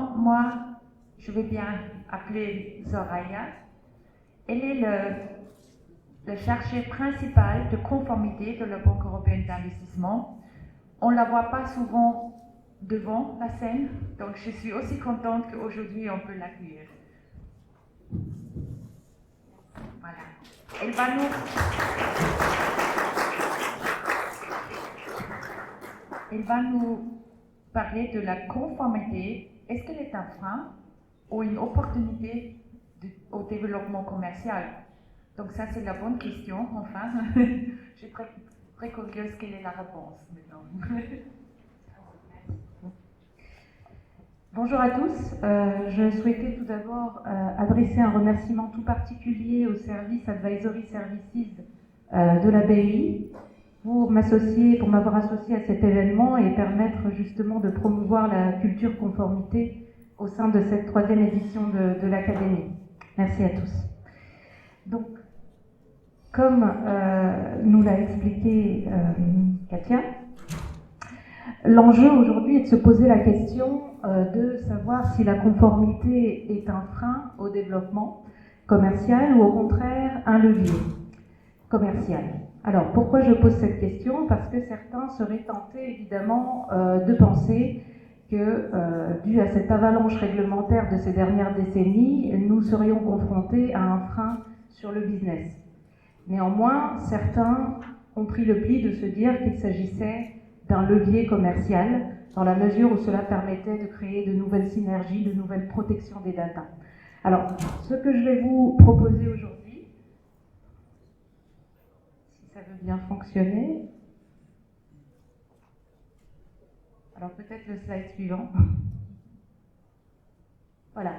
Maintenant, moi, je vais bien appeler Soraya. Elle est le chercheur principal de conformité de la Banque européenne d'investissement. On ne la voit pas souvent devant la scène, donc je suis aussi contente qu'aujourd'hui on peut l'accueillir. Voilà. Elle va nous parler de la conformité. Est-ce qu'elle est un frein ou une opportunité au développement commercial? Donc ça, c'est la bonne question, enfin. Je suis très curieuse quelle est la réponse maintenant. Bonjour à tous. Je souhaitais tout d'abord adresser un remerciement tout particulier au service Advisory Services de la BEI pour m'avoir associé à cet événement et permettre justement de promouvoir la culture conformité au sein de cette 3e édition de l'Académie. Merci à tous. Donc, comme nous l'a expliqué Katia, l'enjeu aujourd'hui est de se poser la question de savoir si la conformité est un frein au développement commercial ou au contraire un levier commercial. Alors pourquoi je pose cette question? Parce que certains seraient tentés évidemment de penser que dû à cette avalanche réglementaire de ces dernières décennies, nous serions confrontés à un frein sur le business. Néanmoins, certains ont pris le pli de se dire qu'il s'agissait d'un levier commercial, dans la mesure où cela permettait de créer de nouvelles synergies, de nouvelles protections des datas. Alors, ce que je vais vous proposer aujourd'hui, si ça veut bien fonctionner, alors peut-être le slide suivant. Voilà,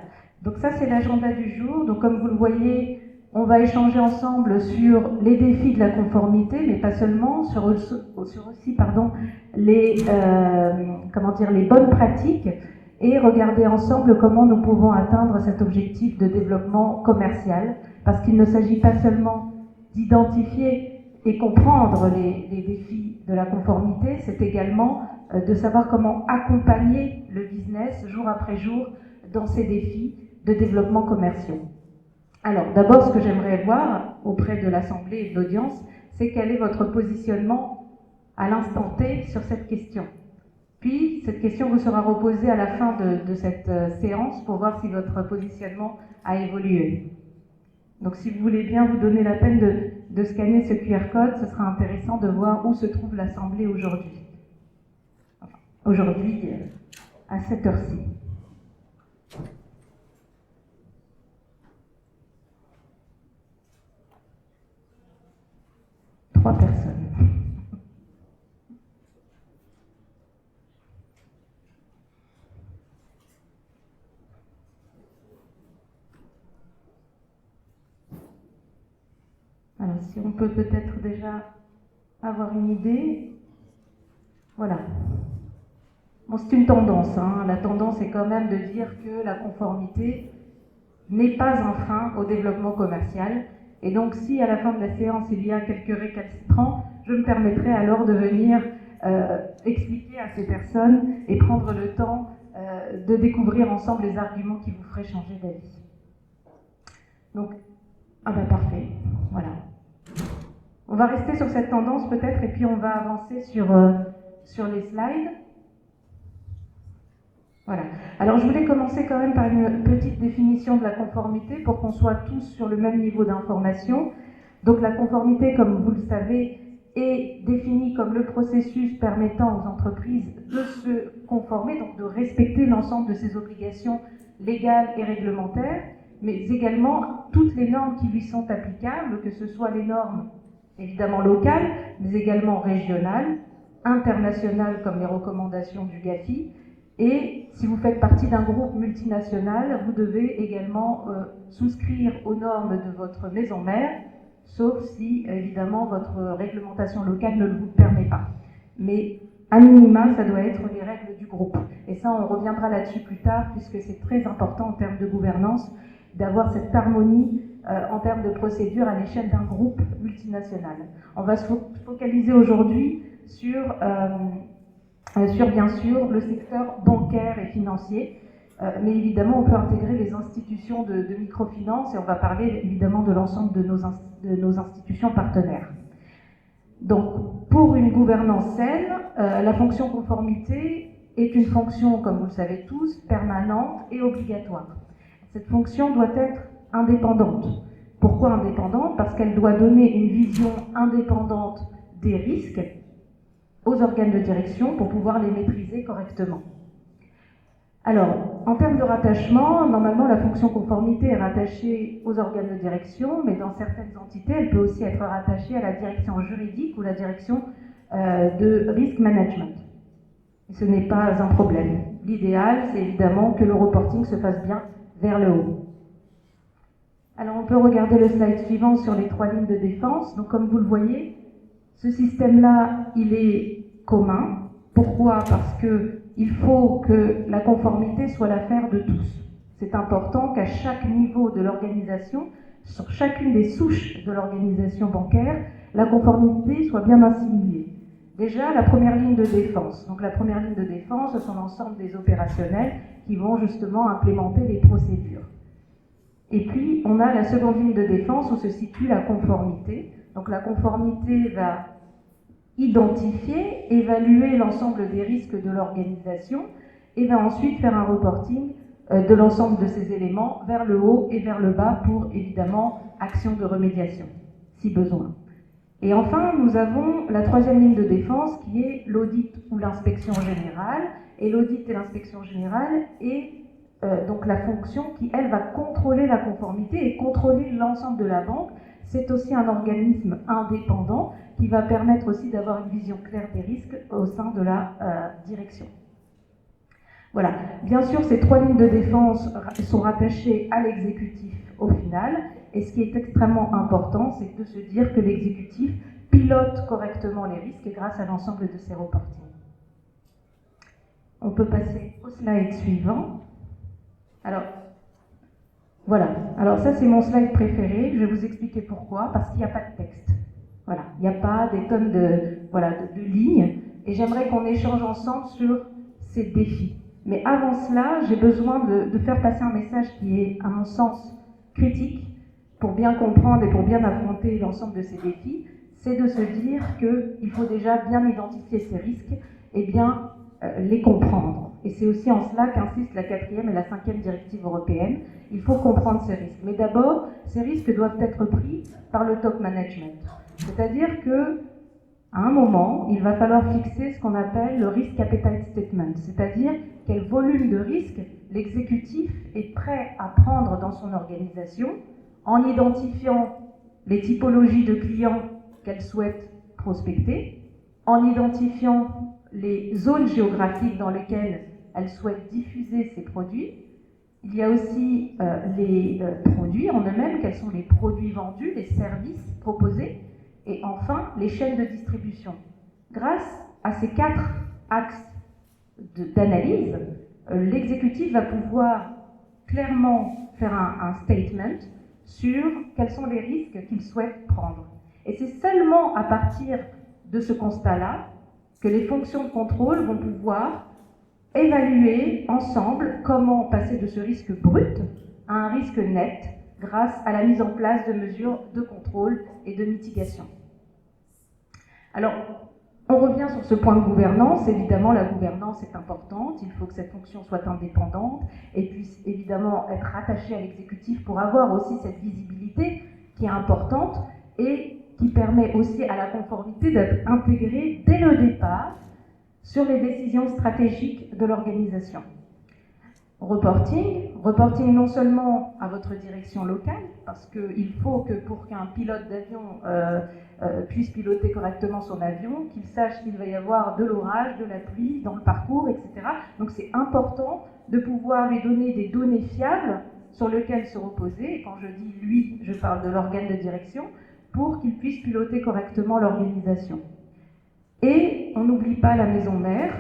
donc ça c'est l'agenda du jour. Donc comme vous le voyez, on va échanger ensemble sur les défis de la conformité, mais pas seulement, sur aussi les bonnes pratiques, et regarder ensemble comment nous pouvons atteindre cet objectif de développement commercial, parce qu'il ne s'agit pas seulement d'identifier et comprendre les défis de la conformité, c'est également de savoir comment accompagner le business jour après jour dans ces défis de développement commerciaux. Alors, d'abord, ce que j'aimerais voir auprès de l'Assemblée et de l'audience, c'est quel est votre positionnement à l'instant T sur cette question. Puis, cette question vous sera reposée à la fin de cette séance pour voir si votre positionnement a évolué. Donc, si vous voulez bien vous donner la peine de scanner ce QR code, ce sera intéressant de voir où se trouve l'Assemblée aujourd'hui. Enfin, aujourd'hui, à cette heure-ci. 3 personnes. Alors, si on peut peut-être déjà avoir une idée. Voilà. Bon, c'est une tendance. La tendance est quand même de dire que la conformité n'est pas un frein au développement commercial. Et donc, si à la fin de la séance, il y a quelques récalcitrants, je me permettrai alors de venir expliquer à ces personnes et prendre le temps de découvrir ensemble les arguments qui vous feraient changer d'avis. Donc, parfait, voilà. On va rester sur cette tendance peut-être et puis on va avancer sur les slides. Voilà. Alors je voulais commencer quand même par une petite définition de la conformité pour qu'on soit tous sur le même niveau d'information. Donc la conformité, comme vous le savez, est définie comme le processus permettant aux entreprises de se conformer, donc de respecter l'ensemble de ses obligations légales et réglementaires, mais également toutes les normes qui lui sont applicables, que ce soit les normes évidemment locales, mais également régionales, internationales comme les recommandations du GAFI. Et si vous faites partie d'un groupe multinational, vous devez également souscrire aux normes de votre maison mère, sauf si, évidemment, votre réglementation locale ne le permet pas. Mais, à minima, ça doit être les règles du groupe. Et ça, on reviendra là-dessus plus tard, puisque c'est très important en termes de gouvernance d'avoir cette harmonie en termes de procédure à l'échelle d'un groupe multinational. On va se focaliser aujourd'hui sur bien sûr le secteur bancaire et financier, mais évidemment, on peut intégrer les institutions de microfinance et on va parler évidemment de l'ensemble de nos institutions partenaires. Donc, pour une gouvernance saine, la fonction conformité est une fonction, comme vous le savez tous, permanente et obligatoire. Cette fonction doit être indépendante. Pourquoi indépendante? Parce qu'elle doit donner une vision indépendante des risques aux organes de direction pour pouvoir les maîtriser correctement. Alors, en termes de rattachement, normalement la fonction conformité est rattachée aux organes de direction, mais dans certaines entités, elle peut aussi être rattachée à la direction juridique ou la direction de risk management. Ce n'est pas un problème. L'idéal, c'est évidemment que le reporting se fasse bien vers le haut. Alors, on peut regarder le slide suivant sur les 3 lignes de défense. Donc, comme vous le voyez, ce système-là, il est commun. Pourquoi? Parce qu'il faut que la conformité soit l'affaire de tous. C'est important qu'à chaque niveau de l'organisation, sur chacune des souches de l'organisation bancaire, la conformité soit bien assimilée. Déjà, la première ligne de défense. Donc la première ligne de défense, ce sont l'ensemble des opérationnels qui vont justement implémenter les procédures. Et puis, on a la seconde ligne de défense où se situe la conformité. Donc la conformité va identifier, évaluer l'ensemble des risques de l'organisation et va ensuite faire un reporting de l'ensemble de ces éléments vers le haut et vers le bas pour, évidemment, action de remédiation, si besoin. Et enfin, nous avons la troisième ligne de défense qui est l'audit ou l'inspection générale. Et l'audit et l'inspection générale est donc la fonction qui, elle, va contrôler la conformité et contrôler l'ensemble de la banque. C'est aussi un organisme indépendant qui va permettre aussi d'avoir une vision claire des risques au sein de la direction. Voilà. Bien sûr, ces 3 lignes de défense sont rattachées à l'exécutif au final. Et ce qui est extrêmement important, c'est de se dire que l'exécutif pilote correctement les risques grâce à l'ensemble de ces reportings. On peut passer au slide suivant. Alors, voilà. Alors ça, c'est mon slide préféré. Je vais vous expliquer pourquoi. Parce qu'il n'y a pas de texte. Voilà. Il n'y a pas des tonnes de lignes. Et j'aimerais qu'on échange ensemble sur ces défis. Mais avant cela, j'ai besoin de faire passer un message qui est, à mon sens, critique pour bien comprendre et pour bien affronter l'ensemble de ces défis. C'est de se dire qu'il faut déjà bien identifier ces risques et bien les comprendre. Et c'est aussi en cela qu'insistent la 4e et la 5e directive européenne. Il faut comprendre ces risques. Mais d'abord, ces risques doivent être pris par le top management. C'est-à-dire que à un moment, il va falloir fixer ce qu'on appelle le risk appetite statement, c'est-à-dire quel volume de risque l'exécutif est prêt à prendre dans son organisation en identifiant les typologies de clients qu'elle souhaite prospecter, en identifiant les zones géographiques dans lesquelles elle souhaite diffuser ses produits. Il y a aussi les produits en eux-mêmes, quels sont les produits vendus, les services proposés, et enfin les chaînes de distribution. Grâce à ces 4 axes d'analyse, l'exécutif va pouvoir clairement faire un statement sur quels sont les risques qu'il souhaite prendre. Et c'est seulement à partir de ce constat-là que les fonctions de contrôle vont pouvoir évaluer ensemble comment passer de ce risque brut à un risque net grâce à la mise en place de mesures de contrôle et de mitigation. Alors, on revient sur ce point de gouvernance. Évidemment, la gouvernance est importante. Il faut que cette fonction soit indépendante et puisse évidemment être rattachée à l'exécutif pour avoir aussi cette visibilité qui est importante et qui permet aussi à la conformité d'être intégrée dès le départ sur les décisions stratégiques de l'organisation. Reporting non seulement à votre direction locale, parce qu'il faut que pour qu'un pilote d'avion puisse piloter correctement son avion, qu'il sache qu'il va y avoir de l'orage, de la pluie dans le parcours, etc. Donc c'est important de pouvoir lui donner des données fiables sur lesquelles se reposer, et quand je dis lui, je parle de l'organe de direction, pour qu'il puisse piloter correctement l'organisation. Et on n'oublie pas la maison mère,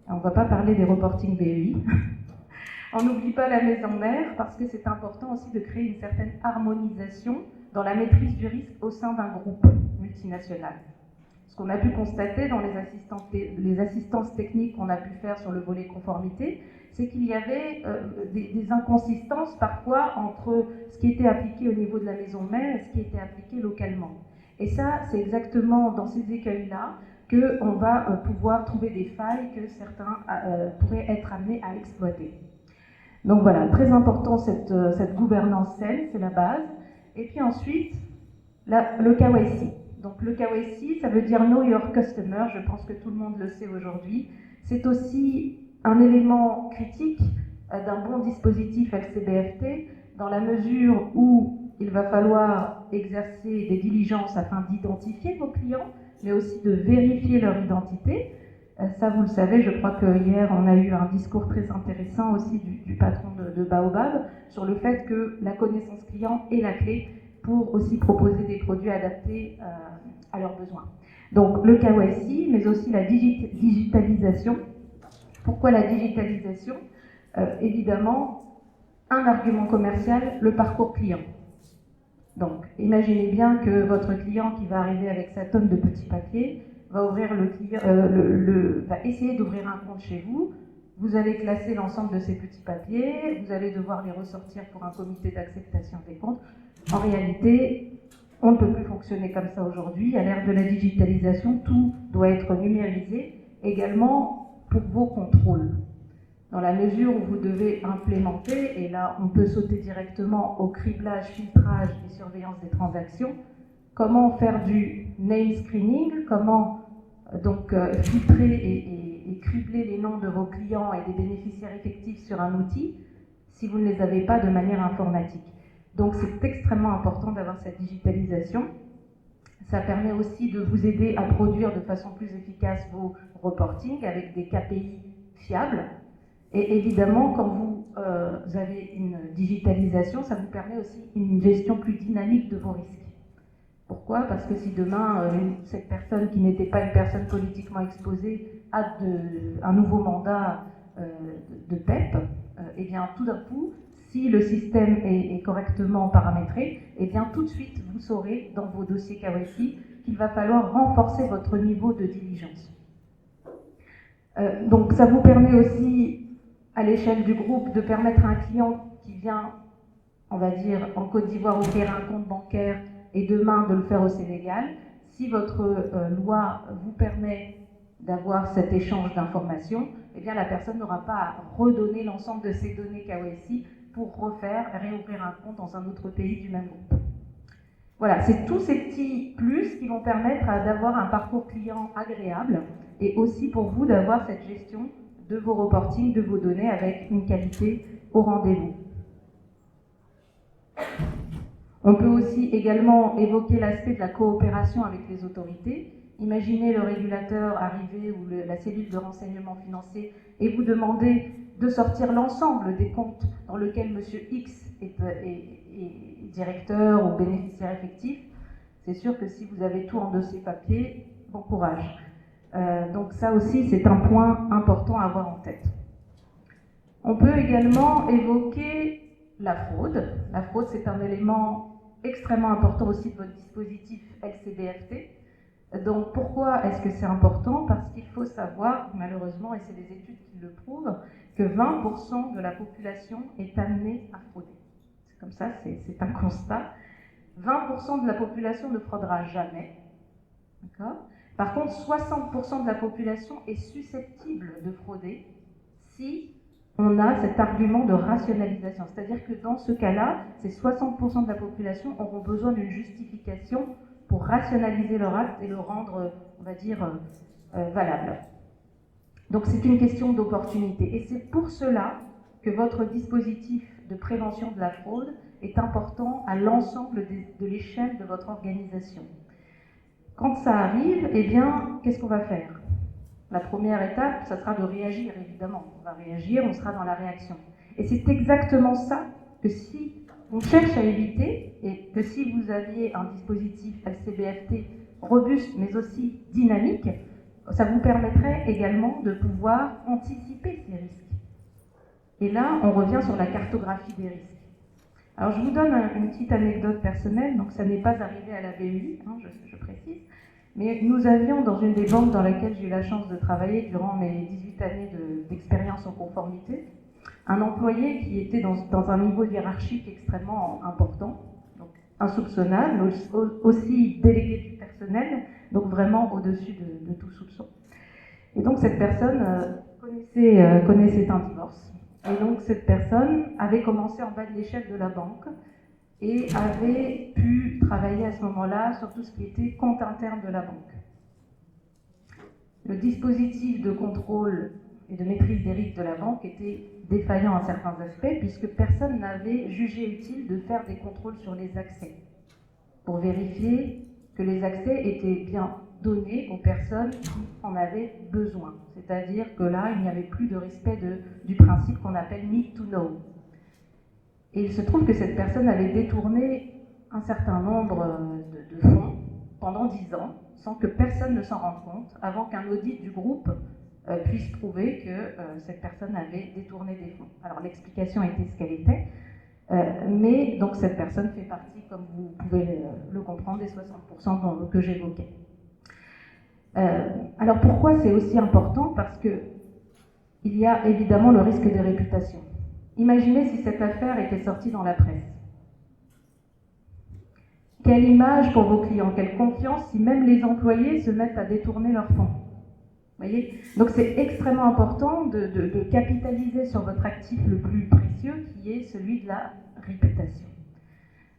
on ne va pas parler des reporting BEI, on n'oublie pas la maison mère parce que c'est important aussi de créer une certaine harmonisation dans la maîtrise du risque au sein d'un groupe multinational. Ce qu'on a pu constater dans les assistances techniques qu'on a pu faire sur le volet conformité, c'est qu'il y avait des inconsistances parfois entre ce qui était appliqué au niveau de la maison mère et ce qui était appliqué localement. Et ça, c'est exactement dans ces écueils-là qu'on va pouvoir trouver des failles que certains pourraient être amenés à exploiter. Donc voilà, très important cette gouvernance saine, c'est la base. Et puis ensuite, le KYC. Donc le KYC, ça veut dire Know Your Customer, je pense que tout le monde le sait aujourd'hui. C'est aussi un élément critique d'un bon dispositif LCBFT, dans la mesure où il va falloir exercer des diligences afin d'identifier vos clients, mais aussi de vérifier leur identité. Ça, vous le savez, je crois que hier, on a eu un discours très intéressant aussi du patron de Baobab sur le fait que la connaissance client est la clé pour aussi proposer des produits adaptés à leurs besoins. Donc le KYC, mais aussi la digitalisation. Pourquoi la digitalisation ? Évidemment, un argument commercial, le parcours client. Donc, imaginez bien que votre client qui va arriver avec sa tonne de petits papiers va essayer d'ouvrir un compte chez vous. Vous allez classer l'ensemble de ces petits papiers, vous allez devoir les ressortir pour un comité d'acceptation des comptes. En réalité, on ne peut plus fonctionner comme ça aujourd'hui. À l'ère de la digitalisation, tout doit être numérisé, également pour vos contrôles. Dans la mesure où vous devez implémenter, et là on peut sauter directement au criblage, filtrage et surveillance des transactions, comment faire du name screening, comment filtrer et cribler les noms de vos clients et des bénéficiaires effectifs sur un outil si vous ne les avez pas de manière informatique. Donc c'est extrêmement important d'avoir cette digitalisation. Ça permet aussi de vous aider à produire de façon plus efficace vos reportings avec des KPI fiables. Et évidemment, quand vous avez une digitalisation, ça vous permet aussi une gestion plus dynamique de vos risques. Pourquoi ? Parce que si demain, cette personne qui n'était pas une personne politiquement exposée a un nouveau mandat de PEP, et bien tout d'un coup, si le système est correctement paramétré, et bien tout de suite, vous saurez dans vos dossiers KYC qu'il va falloir renforcer votre niveau de diligence. Donc ça vous permet aussi, à l'échelle du groupe, de permettre à un client qui vient, on va dire, en Côte d'Ivoire ouvrir un compte bancaire et demain de le faire au Sénégal, si votre loi vous permet d'avoir cet échange d'informations, eh bien la personne n'aura pas à redonner l'ensemble de ses données KYC pour réouvrir un compte dans un autre pays du même groupe. Voilà, c'est tous ces petits plus qui vont permettre d'avoir un parcours client agréable et aussi pour vous d'avoir cette gestion de vos reportings, de vos données avec une qualité au rendez-vous. On peut aussi également évoquer l'aspect de la coopération avec les autorités. Imaginez le régulateur arriver ou la cellule de renseignement financier et vous demander de sortir l'ensemble des comptes dans lesquels M. X est directeur ou bénéficiaire effectif. C'est sûr que si vous avez tout en dossier papier, bon courage. Donc ça aussi, c'est un point important à avoir en tête. On peut également évoquer la fraude. La fraude, c'est un élément extrêmement important aussi de votre dispositif LCBFT. Donc pourquoi est-ce que c'est important ? Parce qu'il faut savoir, malheureusement, et c'est des études qui le prouvent, que 20% de la population est amenée à frauder. C'est comme ça, c'est un constat. 20% de la population ne fraudera jamais. D'accord ? Par contre, 60% de la population est susceptible de frauder si on a cet argument de rationalisation. C'est-à-dire que dans ce cas-là, ces 60% de la population auront besoin d'une justification pour rationaliser leur acte et le rendre, on va dire, valable. Donc c'est une question d'opportunité. Et c'est pour cela que votre dispositif de prévention de la fraude est important à l'ensemble de l'échelle de votre organisation. Quand ça arrive, eh bien, qu'est-ce qu'on va faire ? La première étape, ça sera de réagir, évidemment. On va réagir, on sera dans la réaction. Et c'est exactement ça que si on cherche à éviter, et que si vous aviez un dispositif LCBFT robuste, mais aussi dynamique, ça vous permettrait également de pouvoir anticiper ces risques. Et là, on revient sur la cartographie des risques. Alors, je vous donne une petite anecdote personnelle, donc ça n'est pas arrivé à la BEI, hein, je précise, Mais nous avions, dans une des banques dans laquelle j'ai eu la chance de travailler durant mes 18 années d'expérience en conformité, un employé qui était dans un niveau hiérarchique extrêmement important, donc insoupçonnable, aussi délégué du personnel, donc vraiment au-dessus de tout soupçon. Et donc cette personne connaissait un divorce. Et donc cette personne avait commencé en bas de l'échelle de la banque et avait pu travailler à ce moment-là sur tout ce qui était compte interne de la banque. Le dispositif de contrôle et de maîtrise des risques de la banque était défaillant à certains aspects puisque personne n'avait jugé utile de faire des contrôles sur les accès pour vérifier que les accès étaient bien donnés aux personnes qui en avaient besoin. C'est-à-dire que là, il n'y avait plus de respect du principe qu'on appelle need to know. Et il se trouve que cette personne avait détourné un certain nombre de fonds pendant 10 ans, sans que personne ne s'en rende compte, avant qu'un audit du groupe puisse prouver que cette personne avait détourné des fonds. Alors l'explication était ce qu'elle était, mais donc cette personne fait partie, comme vous pouvez le comprendre, des 60% que j'évoquais. Alors pourquoi c'est aussi important? Parce que il y a évidemment le risque de réputation. Imaginez si cette affaire était sortie dans la presse. Quelle image pour vos clients? Quelle confiance si même les employés se mettent à détourner leurs fonds? Voyez? Donc c'est extrêmement important de capitaliser sur votre actif le plus précieux qui est celui de la réputation.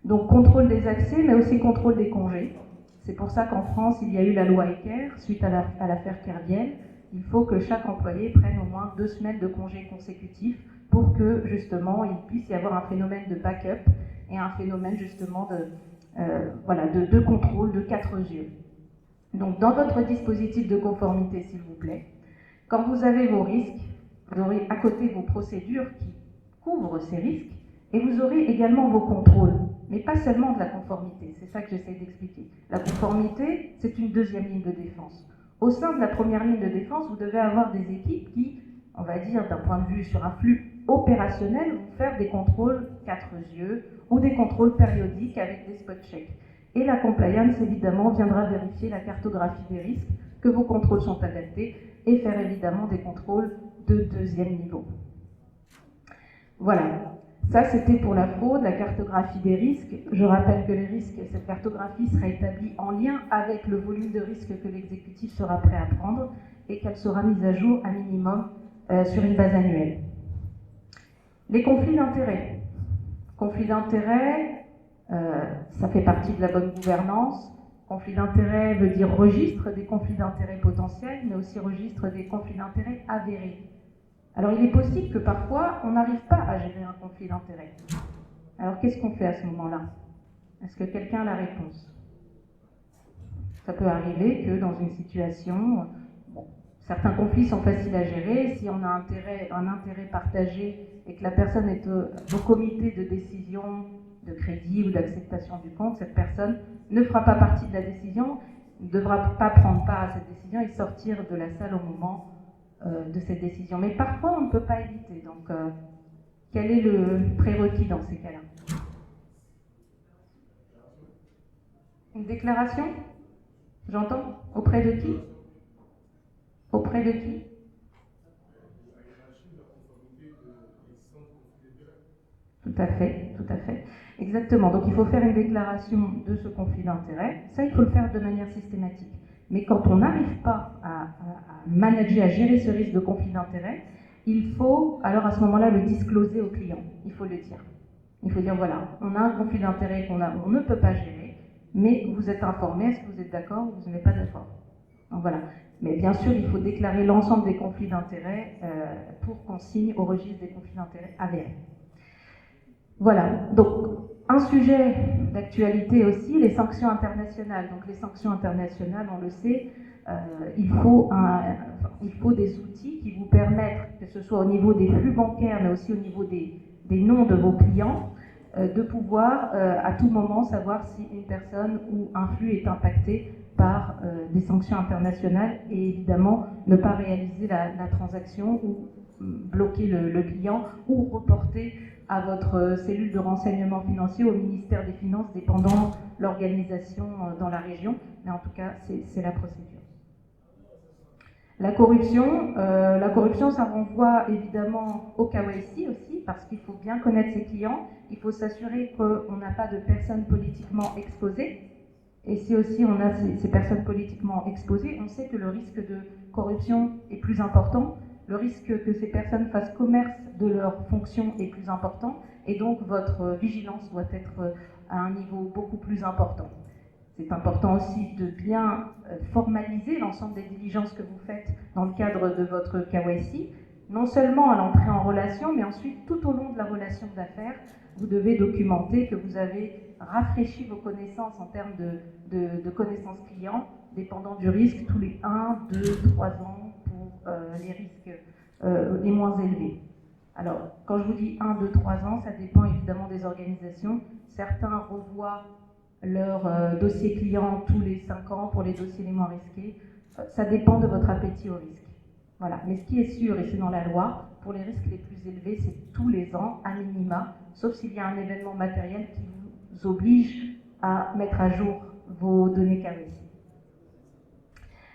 Donc contrôle des accès mais aussi contrôle des congés. C'est pour ça qu'en France il y a eu la loi Ecker suite à l'affaire Kerviel. Il faut que chaque employé prenne au moins 2 semaines de congés consécutifs pour que justement il puisse y avoir un phénomène de backup et un phénomène justement de contrôle de 4 yeux. Donc dans votre dispositif de conformité, s'il vous plaît, quand vous avez vos risques, vous aurez à côté vos procédures qui couvrent ces risques et vous aurez également vos contrôles, mais pas seulement de la conformité, c'est ça que j'essaie d'expliquer. La conformité, c'est une deuxième ligne de défense. Au sein de la première ligne de défense, vous devez avoir des équipes qui, on va dire d'un point de vue sur un flux opérationnel, vont faire des contrôles 4 yeux ou des contrôles périodiques avec des spot checks. Et la compliance, évidemment, viendra vérifier la cartographie des risques, que vos contrôles sont adaptés et faire évidemment des contrôles de deuxième niveau. Voilà. Ça, c'était pour la fraude, la cartographie des risques. Je rappelle que les risques, cette cartographie sera établie en lien avec le volume de risques que l'exécutif sera prêt à prendre et qu'elle sera mise à jour à minimum sur une base annuelle. Les conflits d'intérêts. Conflits d'intérêts, ça fait partie de la bonne gouvernance. Conflit d'intérêts veut dire registre des conflits d'intérêts potentiels, mais aussi registre des conflits d'intérêts avérés. Alors il est possible que parfois on n'arrive pas à gérer un conflit d'intérêts. Alors qu'est-ce qu'on fait à ce moment-là? Est-ce que quelqu'un a la réponse? Ça peut arriver que dans une situation, certains conflits sont faciles à gérer. Si on a un intérêt partagé et que la personne est au comité de décision de crédit ou d'acceptation du compte, cette personne ne fera pas partie de la décision, ne devra pas prendre part à cette décision et sortir de la salle au moment de cette décision. Mais parfois, on ne peut pas éviter. Donc, quel est le prérequis dans ces cas-là? Une déclaration? J'entends. Auprès de qui? Auprès de qui? Tout à fait, tout à fait. Exactement. Donc, il faut faire une déclaration de ce conflit d'intérêt. Ça, il faut le faire de manière systématique. Mais quand on n'arrive pas à manager, à gérer ce risque de conflit d'intérêt, il faut, alors à ce moment-là, le discloser au client. Il faut le dire. Il faut dire, voilà, on a un conflit d'intérêt qu'on ne peut pas gérer, mais vous êtes informé, est-ce que vous êtes d'accord ou vous n'êtes pas d'accord? Donc voilà. Mais bien sûr, il faut déclarer l'ensemble des conflits d'intérêt pour qu'on signe au registre des conflits d'intérêt avérés. Voilà. Donc, un sujet d'actualité aussi, les sanctions internationales. Donc les sanctions internationales, on le sait, il faut des outils qui vous permettent, que ce soit au niveau des flux bancaires, mais aussi au niveau des noms de vos clients, de pouvoir à tout moment savoir si une personne ou un flux est impacté par des sanctions internationales et évidemment ne pas réaliser la transaction ou bloquer le client ou reporter à votre cellule de renseignement financier, au ministère des Finances, dépendant l'organisation dans la région. Mais en tout cas, c'est la procédure. La corruption, ça renvoie évidemment au KYC aussi, parce qu'il faut bien connaître ses clients. Il faut s'assurer qu'on n'a pas de personnes politiquement exposées. Et si aussi on a ces personnes politiquement exposées, on sait que le risque de corruption est plus important, le risque que ces personnes fassent commerce de leurs fonctions est plus important, et donc votre vigilance doit être à un niveau beaucoup plus important. C'est important aussi de bien formaliser l'ensemble des diligences que vous faites dans le cadre de votre KYC, non seulement à l'entrée en relation, mais ensuite tout au long de la relation d'affaires, vous devez documenter que vous avez rafraîchi vos connaissances en termes de connaissances clients, dépendant du risque, tous les 1, 2, 3 ans pour les risques les moins élevés. Alors, quand je vous dis 1, 2, 3 ans, ça dépend évidemment des organisations. Certains revoient leur dossier client tous les 5 ans pour les dossiers les moins risqués. Ça dépend de votre appétit au risque. Voilà. Mais ce qui est sûr, et c'est dans la loi, pour les risques les plus élevés, c'est tous les ans, à minima, sauf s'il y a un événement matériel qui vous oblige à mettre à jour vos données KYC.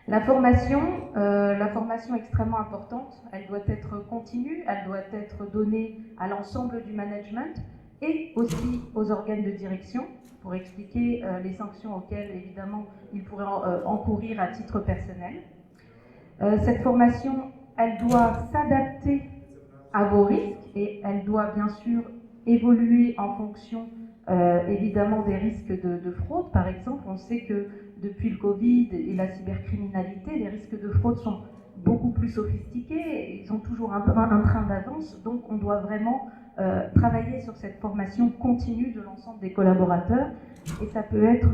La formation est extrêmement importante. Elle doit être continue, elle doit être donnée à l'ensemble du management et aussi aux organes de direction pour expliquer les sanctions auxquelles, évidemment, ils pourraient encourir à titre personnel. Cette formation, elle doit s'adapter à vos risques et elle doit bien sûr évoluer en fonction évidemment des risques de fraude. Par exemple, on sait que depuis le Covid et la cybercriminalité, les risques de fraude sont beaucoup plus sophistiqués, ils ont toujours un train d'avance, donc on doit vraiment travailler sur cette formation continue de l'ensemble des collaborateurs, et ça peut être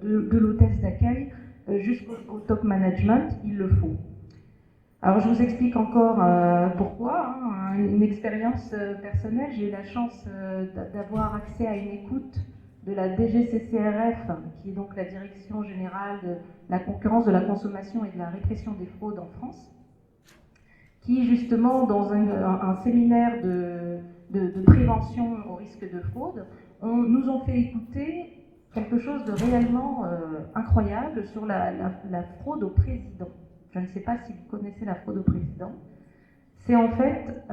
de l'hôtesse d'accueil jusqu'au top management, il le faut. Alors je vous explique encore pourquoi. Une expérience personnelle, j'ai eu la chance d'avoir accès à une écoute de la DGCCRF, qui est donc la Direction Générale de la Concurrence, de la Consommation et de la Répression des Fraudes en France, qui justement, dans un séminaire de prévention au risque de fraude, nous ont fait écouter quelque chose de réellement incroyable sur la fraude au président. Je ne sais pas si vous connaissez la fraude au président. C'est en fait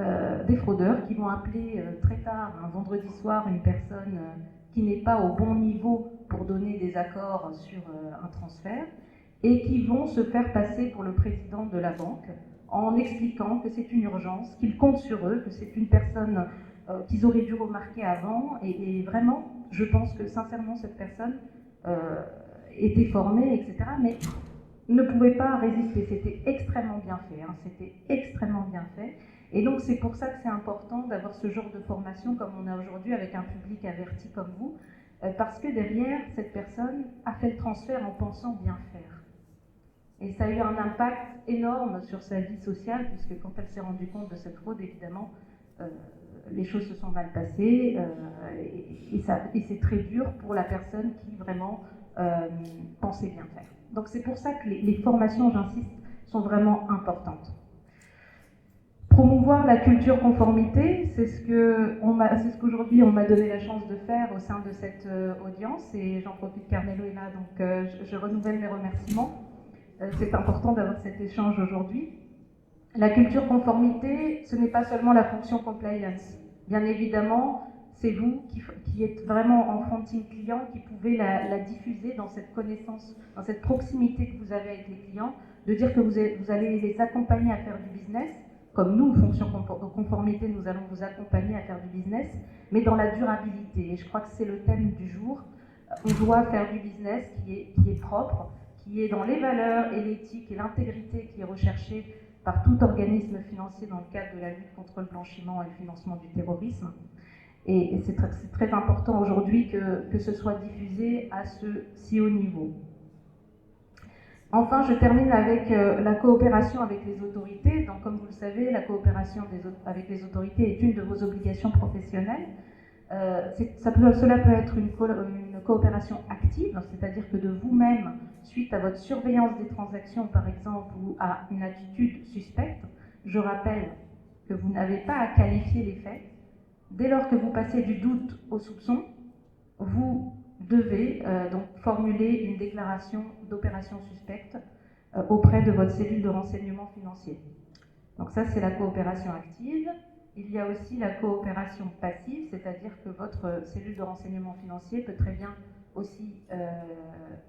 des fraudeurs qui vont appeler très tard, un vendredi soir, une personne qui n'est pas au bon niveau pour donner des accords sur un transfert et qui vont se faire passer pour le président de la banque en expliquant que c'est une urgence, qu'ils comptent sur eux, que c'est une personne qu'ils auraient dû remarquer avant. Et vraiment, je pense que sincèrement, cette personne était formée, etc. Mais ne pouvait pas résister. C'était extrêmement bien fait. C'était extrêmement bien fait. Et donc, c'est pour ça que c'est important d'avoir ce genre de formation comme on a aujourd'hui avec un public averti comme vous, parce que derrière, cette personne a fait le transfert en pensant bien faire. Et ça a eu un impact énorme sur sa vie sociale, puisque quand elle s'est rendue compte de cette fraude, évidemment, les choses se sont mal passées, et c'est très dur pour la personne qui vraiment pensait bien faire. Donc c'est pour ça que les formations, j'insiste, sont vraiment importantes. Promouvoir la culture conformité, c'est ce qu'aujourd'hui on m'a donné la chance de faire au sein de cette audience, et j'en profite, Carmelo est là, donc je renouvelle mes remerciements. C'est important d'avoir cet échange aujourd'hui. La culture conformité, ce n'est pas seulement la fonction compliance. Bien évidemment, c'est vous qui êtes vraiment en fronting client, qui pouvez la diffuser dans cette connaissance, dans cette proximité que vous avez avec les clients, de dire que vous allez les accompagner à faire du business, comme nous, fonction conformité, nous allons vous accompagner à faire du business, mais dans la durabilité. Et je crois que c'est le thème du jour. On doit faire du business qui est propre, qui est dans les valeurs et l'éthique et l'intégrité qui est recherchée par tout organisme financier dans le cadre de la lutte contre le blanchiment et le financement du terrorisme. Et c'est très important aujourd'hui que ce soit diffusé à ce si haut niveau. Enfin, je termine avec la coopération avec les autorités. Donc, comme vous le savez, la coopération avec les autorités est une de vos obligations professionnelles. Cela peut être une coopération active, c'est-à-dire que de vous-même, suite à votre surveillance des transactions, par exemple, ou à une attitude suspecte, je rappelle que vous n'avez pas à qualifier les faits, Dès lors que vous passez du doute au soupçon, vous devez donc formuler une déclaration d'opération suspecte auprès de votre cellule de renseignement financier. Donc ça, c'est la coopération active. Il y a aussi la coopération passive, c'est-à-dire que votre cellule de renseignement financier peut très bien aussi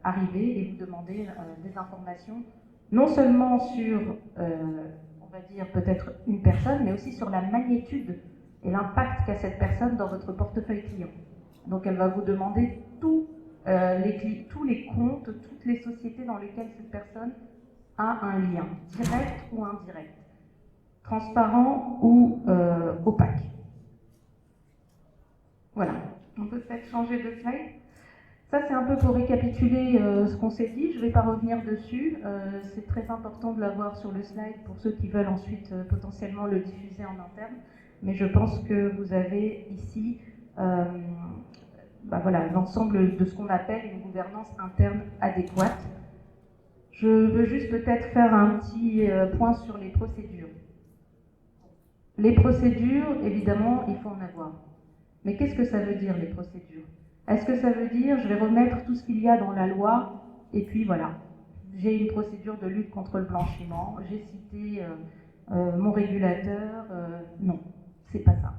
arriver et vous demander des informations, non seulement sur, on va dire, peut-être une personne, mais aussi sur la magnitude et l'impact qu'a cette personne dans votre portefeuille client. Donc elle va vous demander tous les comptes, toutes les sociétés dans lesquelles cette personne a un lien, direct ou indirect, transparent ou opaque. Voilà, on peut peut-être changer de slide. Ça, c'est un peu pour récapituler ce qu'on s'est dit. Je ne vais pas revenir dessus. C'est très important de l'avoir sur le slide pour ceux qui veulent ensuite potentiellement le diffuser en interne. Mais je pense que vous avez ici voilà, l'ensemble de ce qu'on appelle une gouvernance interne adéquate. Je veux juste peut-être faire un petit point sur les procédures. Les procédures, évidemment, il faut en avoir. Mais qu'est-ce que ça veut dire, les procédures ? Est-ce que ça veut dire, je vais remettre tout ce qu'il y a dans la loi, et puis voilà, j'ai une procédure de lutte contre le blanchiment, j'ai cité mon régulateur, non, c'est pas ça.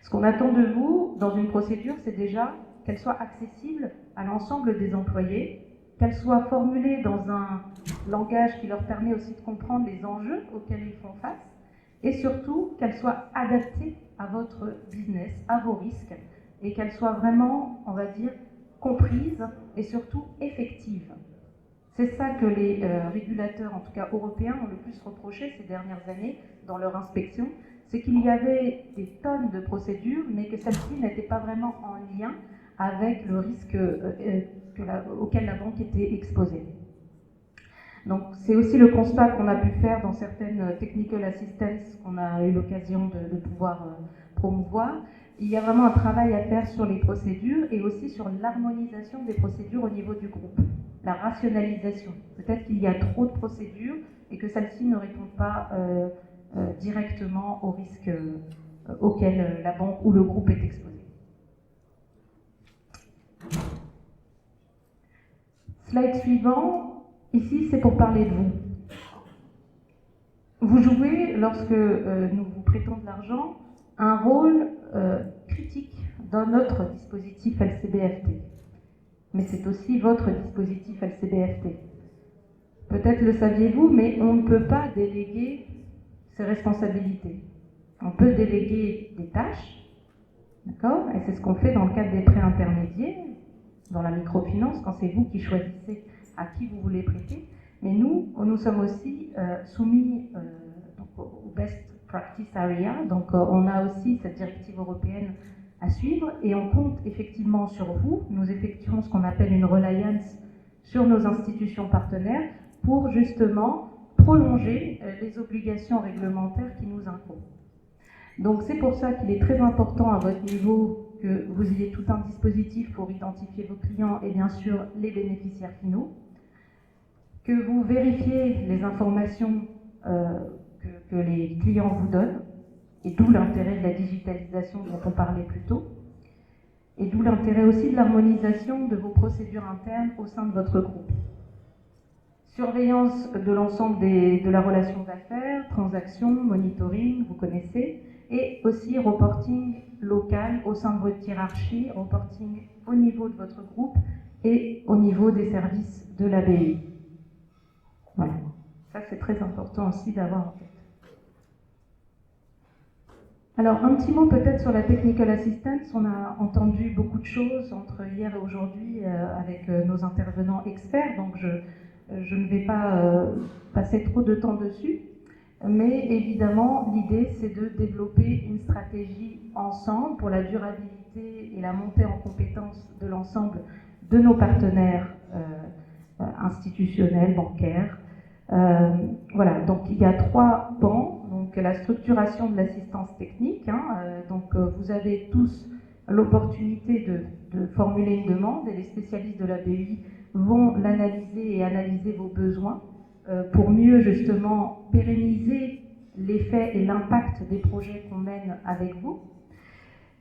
Ce qu'on attend de vous, dans une procédure, c'est déjà qu'elle soit accessible à l'ensemble des employés, qu'elle soit formulée dans un langage qui leur permet aussi de comprendre les enjeux auxquels ils font face, et surtout qu'elle soit adaptée à votre business, à vos risques, et qu'elle soit vraiment, on va dire, comprise et surtout effective. C'est ça que les régulateurs, en tout cas européens, ont le plus reproché ces dernières années dans leur inspection, c'est qu'il y avait des tonnes de procédures, mais que celles-ci n'étaient pas vraiment en lien avec le risque auquel la banque était exposée. Donc c'est aussi le constat qu'on a pu faire dans certaines technical assistance qu'on a eu l'occasion de pouvoir promouvoir. Il y a vraiment un travail à faire sur les procédures et aussi sur l'harmonisation des procédures au niveau du groupe, la rationalisation. Peut-être qu'il y a trop de procédures et que celles-ci ne répondent pas directement aux risques auxquels la banque ou le groupe est exposé. Slide suivant. Ici, c'est pour parler de vous. Vous jouez, lorsque nous vous prêtons de l'argent, un rôle critique dans notre dispositif LCBFT. Mais c'est aussi votre dispositif LCBFT. Peut-être le saviez-vous, mais on ne peut pas déléguer ses responsabilités. On peut déléguer des tâches, d'accord ? Et c'est ce qu'on fait dans le cadre des prêts intermédiaires, dans la microfinance, quand c'est vous qui choisissez à qui vous voulez prêter. Mais nous sommes aussi soumis donc au Best Practice Area, donc on a aussi cette directive européenne à suivre et on compte effectivement sur vous. Nous effectuons ce qu'on appelle une reliance sur nos institutions partenaires pour justement prolonger les obligations réglementaires qui nous incombent. Donc c'est pour ça qu'il est très important à votre niveau que vous ayez tout un dispositif pour identifier vos clients et bien sûr les bénéficiaires finaux, que vous vérifiez les informations que les clients vous donnent, et d'où l'intérêt de la digitalisation dont on parlait plus tôt, et d'où l'intérêt aussi de l'harmonisation de vos procédures internes au sein de votre groupe. Surveillance de l'ensemble de la relation d'affaires, transactions, monitoring, vous connaissez, et aussi reporting local au sein de votre hiérarchie, reporting au niveau de votre groupe et au niveau des services de la BEI. Voilà, ça c'est très important aussi d'avoir en tête. Alors un petit mot peut-être sur la technical assistance. On a entendu beaucoup de choses entre hier et aujourd'hui avec nos intervenants experts, donc je ne vais pas passer trop de temps dessus. Mais évidemment, l'idée, c'est de développer une stratégie ensemble pour la durabilité et la montée en compétence de l'ensemble de nos partenaires institutionnels, bancaires. Voilà, donc il y a 3 pans. Donc la structuration de l'assistance technique. Donc vous avez tous l'opportunité de formuler une demande et les spécialistes de la BEI vont l'analyser et analyser vos besoins pour mieux justement pérenniser l'effet et l'impact des projets qu'on mène avec vous.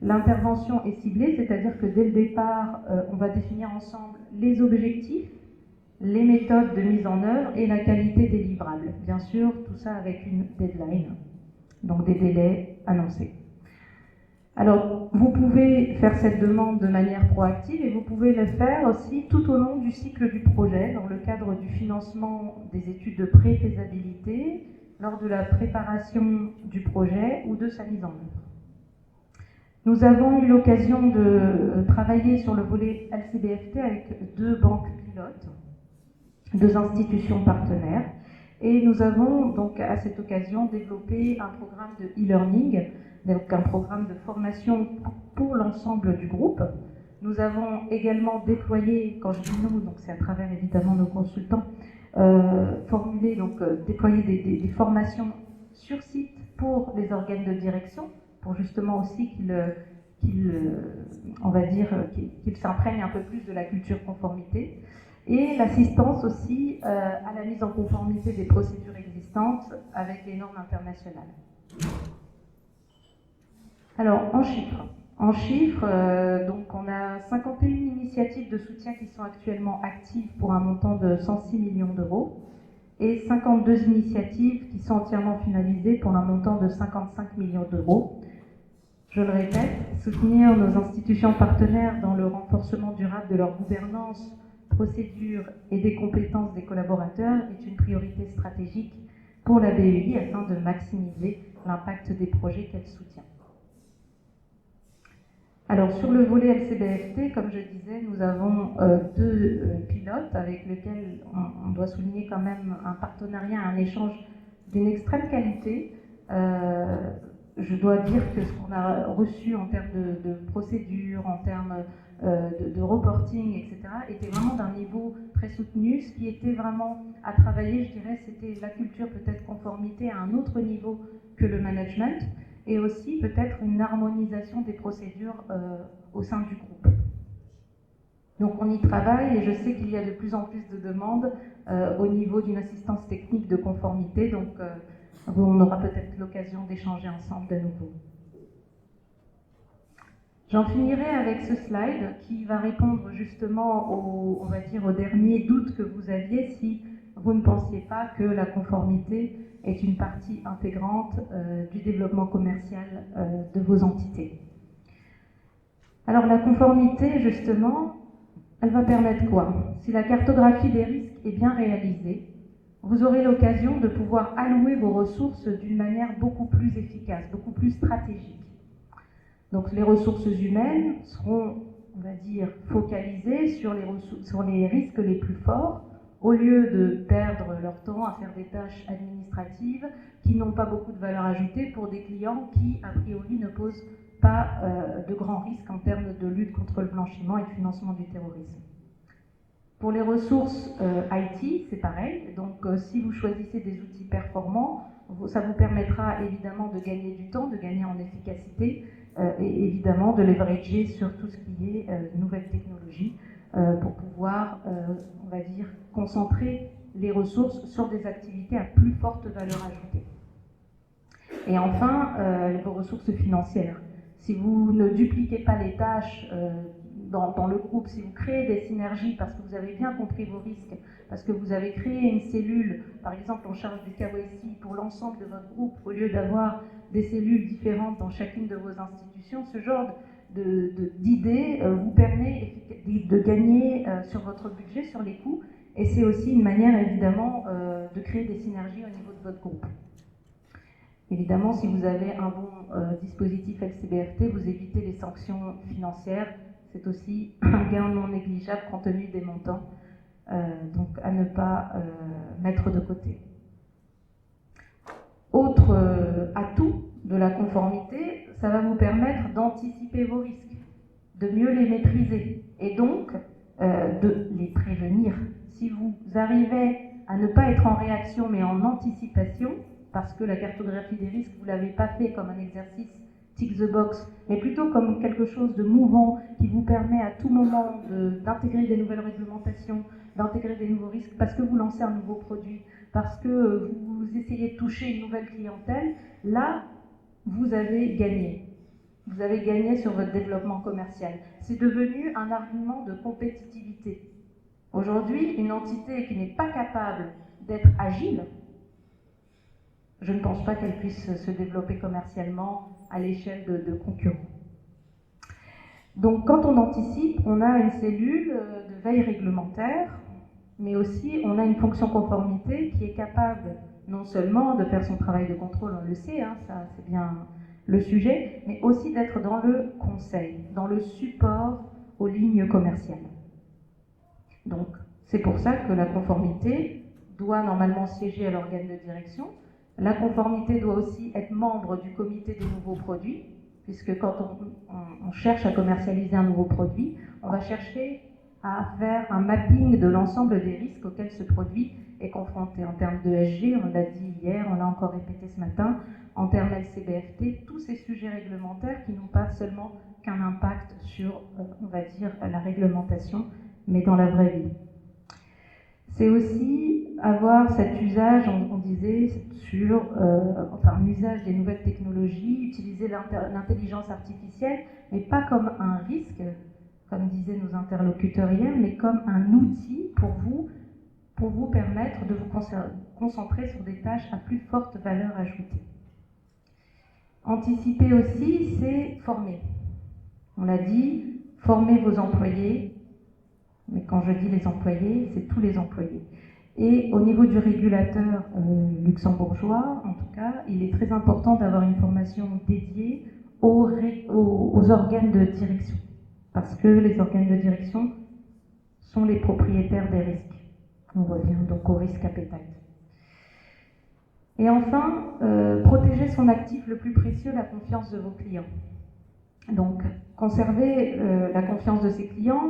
L'intervention est ciblée, c'est-à-dire que dès le départ, on va définir ensemble les objectifs, les méthodes de mise en œuvre et la qualité des livrables. Bien sûr, tout ça avec une deadline, donc des délais annoncés. Alors, vous pouvez faire cette demande de manière proactive et vous pouvez le faire aussi tout au long du cycle du projet, dans le cadre du financement des études de pré-faisabilité, lors de la préparation du projet ou de sa mise en œuvre. Nous avons eu l'occasion de travailler sur le volet LCBFT avec 2 banques pilotes, 2 institutions partenaires, et nous avons donc à cette occasion développé un programme de e-learning, donc un programme de formation pour l'ensemble du groupe. Nous avons également déployé, quand je dis nous, donc c'est à travers évidemment nos consultants, déployé des formations sur site pour les organes de direction, pour justement aussi qu'ils s'imprègnent un peu plus de la culture conformité, et l'assistance aussi à la mise en conformité des procédures existantes avec les normes internationales. Alors, en chiffres, donc on a 51 initiatives de soutien qui sont actuellement actives pour un montant de 106 millions d'euros et 52 initiatives qui sont entièrement finalisées pour un montant de 55 millions d'euros. Je le répète, soutenir nos institutions partenaires dans le renforcement durable de leur gouvernance, procédures et des compétences des collaborateurs est une priorité stratégique pour la BEI afin de maximiser l'impact des projets qu'elle soutient. Alors sur le volet LCBFT, comme je disais, nous avons 2 pilotes avec lesquels on doit souligner quand même un partenariat, un échange d'une extrême qualité. Je dois dire que ce qu'on a reçu en termes de procédures, en termes de reporting, etc., était vraiment d'un niveau très soutenu. Ce qui était vraiment à travailler, je dirais, c'était la culture peut-être conformité à un autre niveau que le management, et aussi peut-être une harmonisation des procédures au sein du groupe. Donc on y travaille et je sais qu'il y a de plus en plus de demandes au niveau d'une assistance technique de conformité, donc on aura peut-être l'occasion d'échanger ensemble de nouveau. J'en finirai avec ce slide qui va répondre justement au dernier doute que vous aviez si vous ne pensiez pas que la conformité est une partie intégrante du développement commercial de vos entités. Alors la conformité, justement, elle va permettre quoi? Si la cartographie des risques est bien réalisée, vous aurez l'occasion de pouvoir allouer vos ressources d'une manière beaucoup plus efficace, beaucoup plus stratégique. Donc les ressources humaines seront, on va dire, focalisées sur les risques les plus forts, au lieu de perdre leur temps à faire des tâches administratives qui n'ont pas beaucoup de valeur ajoutée pour des clients qui, a priori, ne posent pas de grands risques en termes de lutte contre le blanchiment et de financement du terrorisme. Pour les ressources IT, c'est pareil. Donc si vous choisissez des outils performants, ça vous permettra évidemment de gagner du temps, de gagner en efficacité et évidemment de leverager sur tout ce qui est nouvelles technologies pour pouvoir, on va dire, concentrer les ressources sur des activités à plus forte valeur ajoutée. Et enfin, vos ressources financières. Si vous ne dupliquez pas les tâches dans le groupe, si vous créez des synergies parce que vous avez bien compris vos risques, parce que vous avez créé une cellule, par exemple en charge du KYC pour l'ensemble de votre groupe, au lieu d'avoir des cellules différentes dans chacune de vos institutions, ce genre d'idée vous permet de gagner sur votre budget, sur les coûts, et c'est aussi une manière évidemment de créer des synergies au niveau de votre groupe. Évidemment, si vous avez un bon dispositif LCBFT, vous évitez les sanctions financières. C'est aussi un gain non négligeable compte tenu des montants, donc à ne pas mettre de côté. Autre atout de la conformité, ça va vous permettre d'anticiper vos risques, de mieux les maîtriser et donc de les prévenir. Si vous arrivez à ne pas être en réaction mais en anticipation, parce que la cartographie des risques, vous ne l'avez pas fait comme un exercice tick the box, mais plutôt comme quelque chose de mouvant qui vous permet à tout moment d'intégrer des nouvelles réglementations, d'intégrer des nouveaux risques, parce que vous lancez un nouveau produit, parce que vous essayez de toucher une nouvelle clientèle, là, vous avez gagné. vous avez gagné sur votre développement commercial. C'est devenu un argument de compétitivité. Aujourd'hui, une entité qui n'est pas capable d'être agile, je ne pense pas qu'elle puisse se développer commercialement à l'échelle de concurrents. Donc quand on anticipe, on a une cellule de veille réglementaire, mais aussi on a une fonction conformité qui est capable non seulement de faire son travail de contrôle, on le sait, hein, ça c'est bien le sujet, mais aussi d'être dans le conseil, dans le support aux lignes commerciales. Donc c'est pour ça que la conformité doit normalement siéger à l'organe de direction. La conformité doit aussi être membre du comité des nouveaux produits, puisque quand on cherche à commercialiser un nouveau produit, on va chercher à faire un mapping de l'ensemble des risques auxquels ce produit est confronté. En termes de ESG, on l'a dit hier, on l'a encore répété ce matin, en termes LCBFT, tous ces sujets réglementaires qui n'ont pas seulement qu'un impact sur, on va dire, la réglementation, mais dans la vraie vie. C'est aussi avoir cet usage, on disait, sur un usage des nouvelles technologies, utiliser l'intelligence artificielle, mais pas comme un risque, comme disaient nos interlocuteurs hier, mais comme un outil pour vous permettre de vous concentrer sur des tâches à plus forte valeur ajoutée. Anticiper aussi, c'est former. On l'a dit, former vos employés, mais quand je dis les employés, c'est tous les employés. Et au niveau du régulateur luxembourgeois, en tout cas, il est très important d'avoir une formation dédiée aux organes de direction, parce que les organes de direction sont les propriétaires des risques. On revient donc au risk appetite. Et enfin, protéger son actif le plus précieux, la confiance de vos clients. Donc, conserver la confiance de ses clients,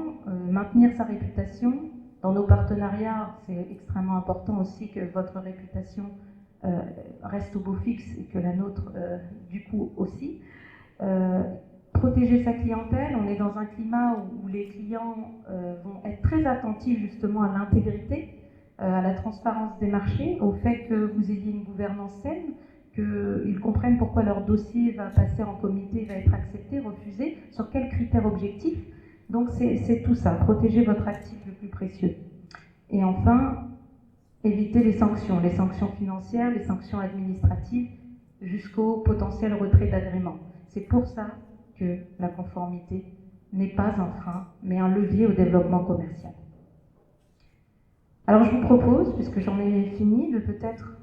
maintenir sa réputation. Dans nos partenariats, c'est extrêmement important aussi que votre réputation reste au beau fixe et que la nôtre, du coup, aussi. Protéger sa clientèle, on est dans un climat où les clients vont être très attentifs justement à l'intégrité, à la transparence des marchés, au fait que vous ayez une gouvernance saine, qu'ils comprennent pourquoi leur dossier va passer en comité, va être accepté, refusé, sur quels critères objectifs. Donc c'est tout ça, protéger votre actif le plus précieux. Et enfin, éviter les sanctions financières, les sanctions administratives, jusqu'au potentiel retrait d'agrément. C'est pour ça que la conformité n'est pas un frein, mais un levier au développement commercial. Alors je vous propose, puisque j'en ai fini, de peut-être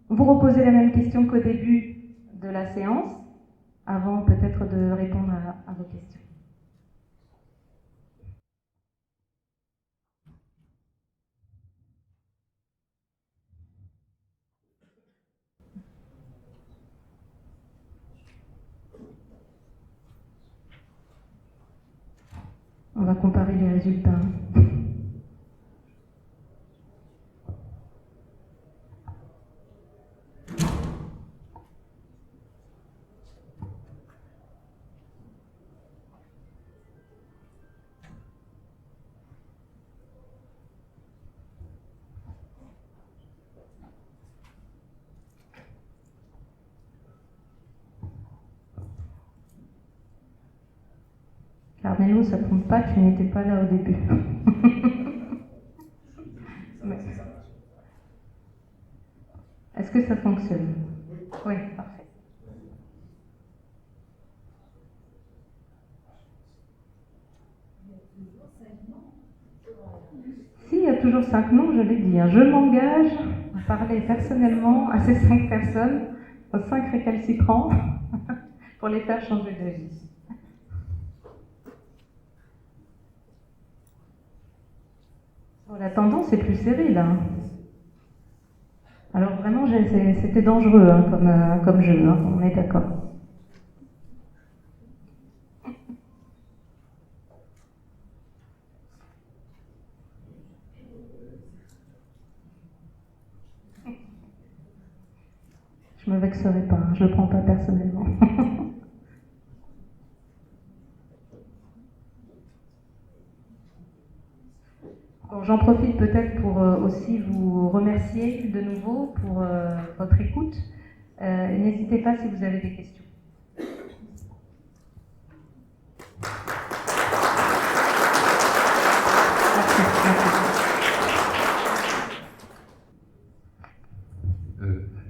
vous reposer la même question qu'au début de la séance, avant peut-être de répondre à vos questions. On va comparer les résultats. Carmelo, ça ne compte pas, tu n'étais pas là au début. Est-ce que ça fonctionne? Oui, parfait. Si, il y a toujours 5 noms, je l'ai dit. Je m'engage à parler personnellement à ces 5 personnes, aux 5 récalcitrants, pour les faire changer de vie. La tendance est plus serrée là. Alors vraiment, c'était dangereux hein, comme jeu, hein, on est d'accord. Je me vexerai pas, hein, je le prends pas personnellement. J'en profite peut-être pour aussi vous remercier de nouveau pour votre écoute. N'hésitez pas si vous avez des questions.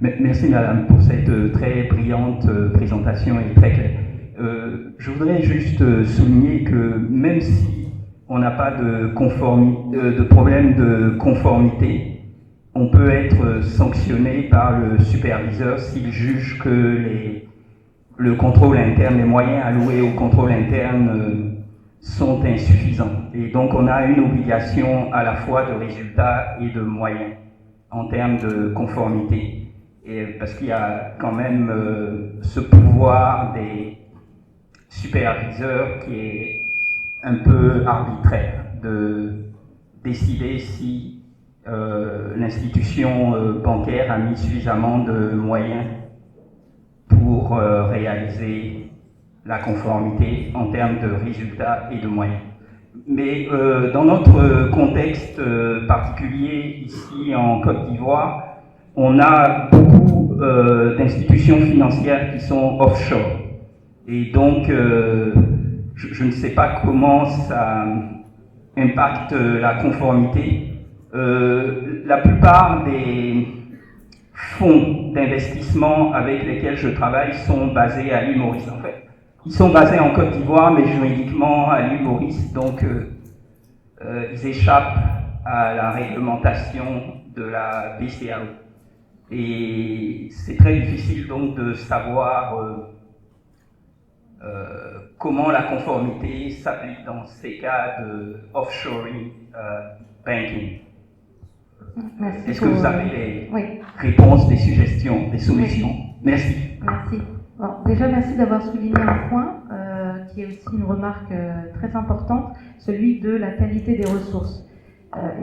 Merci madame pour cette très brillante présentation et très claire. Je voudrais juste souligner que même si on n'a pas de problème de conformité, on peut être sanctionné par le superviseur s'il juge que le contrôle interne, les moyens alloués au contrôle interne sont insuffisants. Et donc on a une obligation à la fois de résultats et de moyens en termes de conformité. Et parce qu'il y a quand même ce pouvoir des superviseurs qui est un peu arbitraire, de décider si l'institution bancaire a mis suffisamment de moyens pour réaliser la conformité en termes de résultats et de moyens. Mais dans notre contexte particulier ici en Côte d'Ivoire, on a beaucoup d'institutions financières qui sont offshore. Et donc, je ne sais pas comment ça impacte la conformité. La plupart des fonds d'investissement avec lesquels je travaille sont basés à l'île Maurice, en fait. Ils sont basés en Côte d'Ivoire, mais juridiquement à l'île Maurice, donc ils échappent à la réglementation de la BCAO. Et c'est très difficile donc de savoir comment la conformité s'applique dans ces cas de offshoring banking. Merci. Est-ce que vous avez des réponses, des suggestions, des solutions? Merci. Merci. Bon, déjà, merci d'avoir souligné un point qui est aussi une remarque très importante, celui de la qualité des ressources.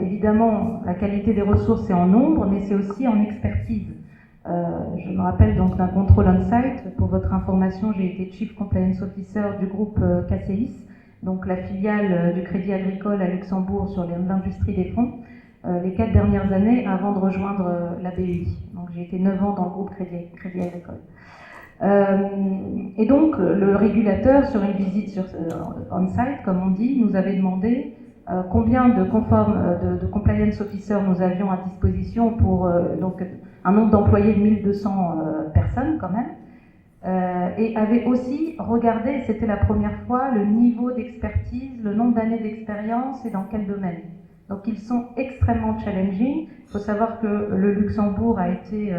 Évidemment, la qualité des ressources, c'est en nombre, mais c'est aussi en expertise. Je me rappelle donc d'un contrôle on-site. Pour votre information, j'ai été Chief Compliance Officer du groupe KCIS, donc la filiale du Crédit Agricole à Luxembourg sur l'industrie des fonds, les 4 dernières années avant de rejoindre la BEI. Donc j'ai été 9 ans dans le groupe Crédit Agricole. Et donc le régulateur, sur une visite on-site, comme on dit, nous avait demandé combien de compliance officers nous avions à disposition pour donc un nombre d'employés de 1200 personnes quand même, et avait aussi regardé, c'était la première fois, le niveau d'expertise, le nombre d'années d'expérience et dans quel domaine. Donc ils sont extrêmement challenging. Il faut savoir que le Luxembourg a été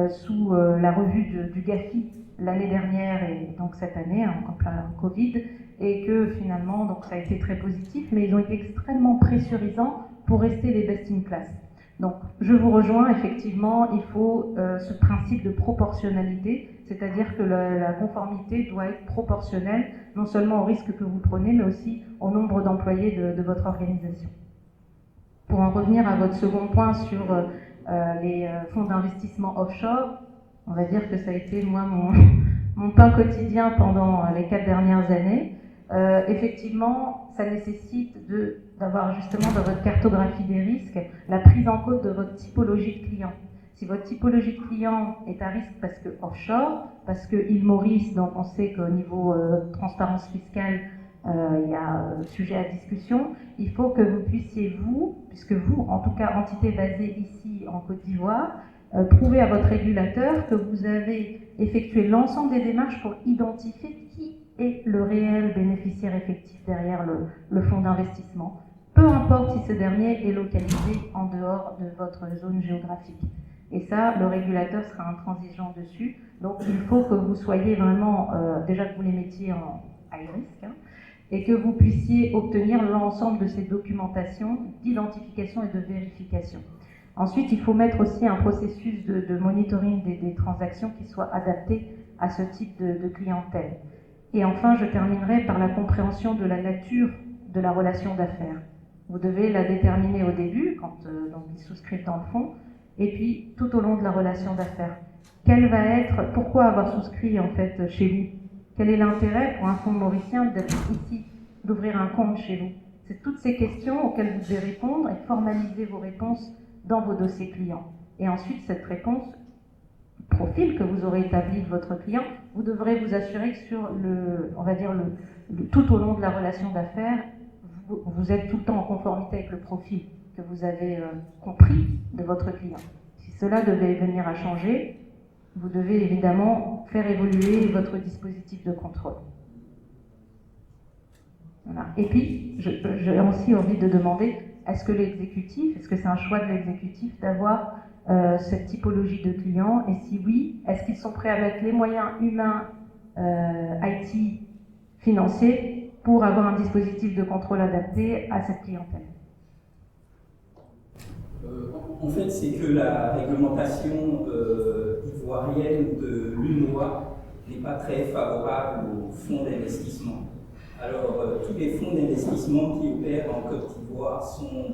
sous la revue du GAFI l'année dernière et donc cette année, en plein Covid, et que finalement donc ça a été très positif, mais ils ont été extrêmement pressurisants pour rester les best in class. Donc je vous rejoins, effectivement, il faut ce principe de proportionnalité, c'est-à-dire que la conformité doit être proportionnelle, non seulement au risque que vous prenez, mais aussi au nombre d'employés de votre organisation. Pour en revenir à votre second point sur les fonds d'investissement offshore, on va dire que ça a été, moi, mon pain quotidien pendant les 4 dernières années. Effectivement, ça nécessite d'avoir justement dans votre cartographie des risques la prise en compte de votre typologie de client. Si votre typologie de client est à risque parce que offshore, parce que île Maurice, donc on sait qu'au niveau transparence fiscale, il y a sujet à discussion, il faut que vous puissiez, puisque vous, en tout cas entité basée ici en Côte d'Ivoire, prouver à votre régulateur que vous avez effectué l'ensemble des démarches pour identifier qui est le réel bénéficiaire effectif derrière le fonds d'investissement, peu importe si ce dernier est localisé en dehors de votre zone géographique. Et ça, le régulateur sera intransigeant dessus. Donc il faut que vous soyez vraiment, déjà que vous les mettiez en high risk, et que vous puissiez obtenir l'ensemble de ces documentations d'identification et de vérification. Ensuite, il faut mettre aussi un processus de monitoring des transactions qui soit adapté à ce type de clientèle. Et enfin, je terminerai par la compréhension de la nature de la relation d'affaires. Vous devez la déterminer au début, quand donc ils souscrivent dans le fonds, et puis tout au long de la relation d'affaires. Pourquoi avoir souscrit en fait chez vous? Quel est l'intérêt pour un fonds mauricien d'être ici, d'ouvrir un compte chez vous? C'est toutes ces questions auxquelles vous devez répondre et formaliser vos réponses dans vos dossiers clients. Et ensuite, cette réponse, profil que vous aurez établi de votre client, vous devrez vous assurer que sur tout au long de la relation d'affaires, vous êtes tout le temps en conformité avec le profil que vous avez compris de votre client. Si cela devait venir à changer, vous devez évidemment faire évoluer votre dispositif de contrôle. Voilà. Et puis, j'ai aussi envie de demander, est-ce que c'est un choix de l'exécutif d'avoir cette typologie de clients? Et si oui, est-ce qu'ils sont prêts à mettre les moyens humains, IT, financiers, pour avoir un dispositif de contrôle adapté à cette clientèle? En fait, c'est que la réglementation ivoirienne de l'UNOA n'est pas très favorable aux fonds d'investissement. Alors, tous les fonds d'investissement qui opèrent en Côte d'Ivoire sont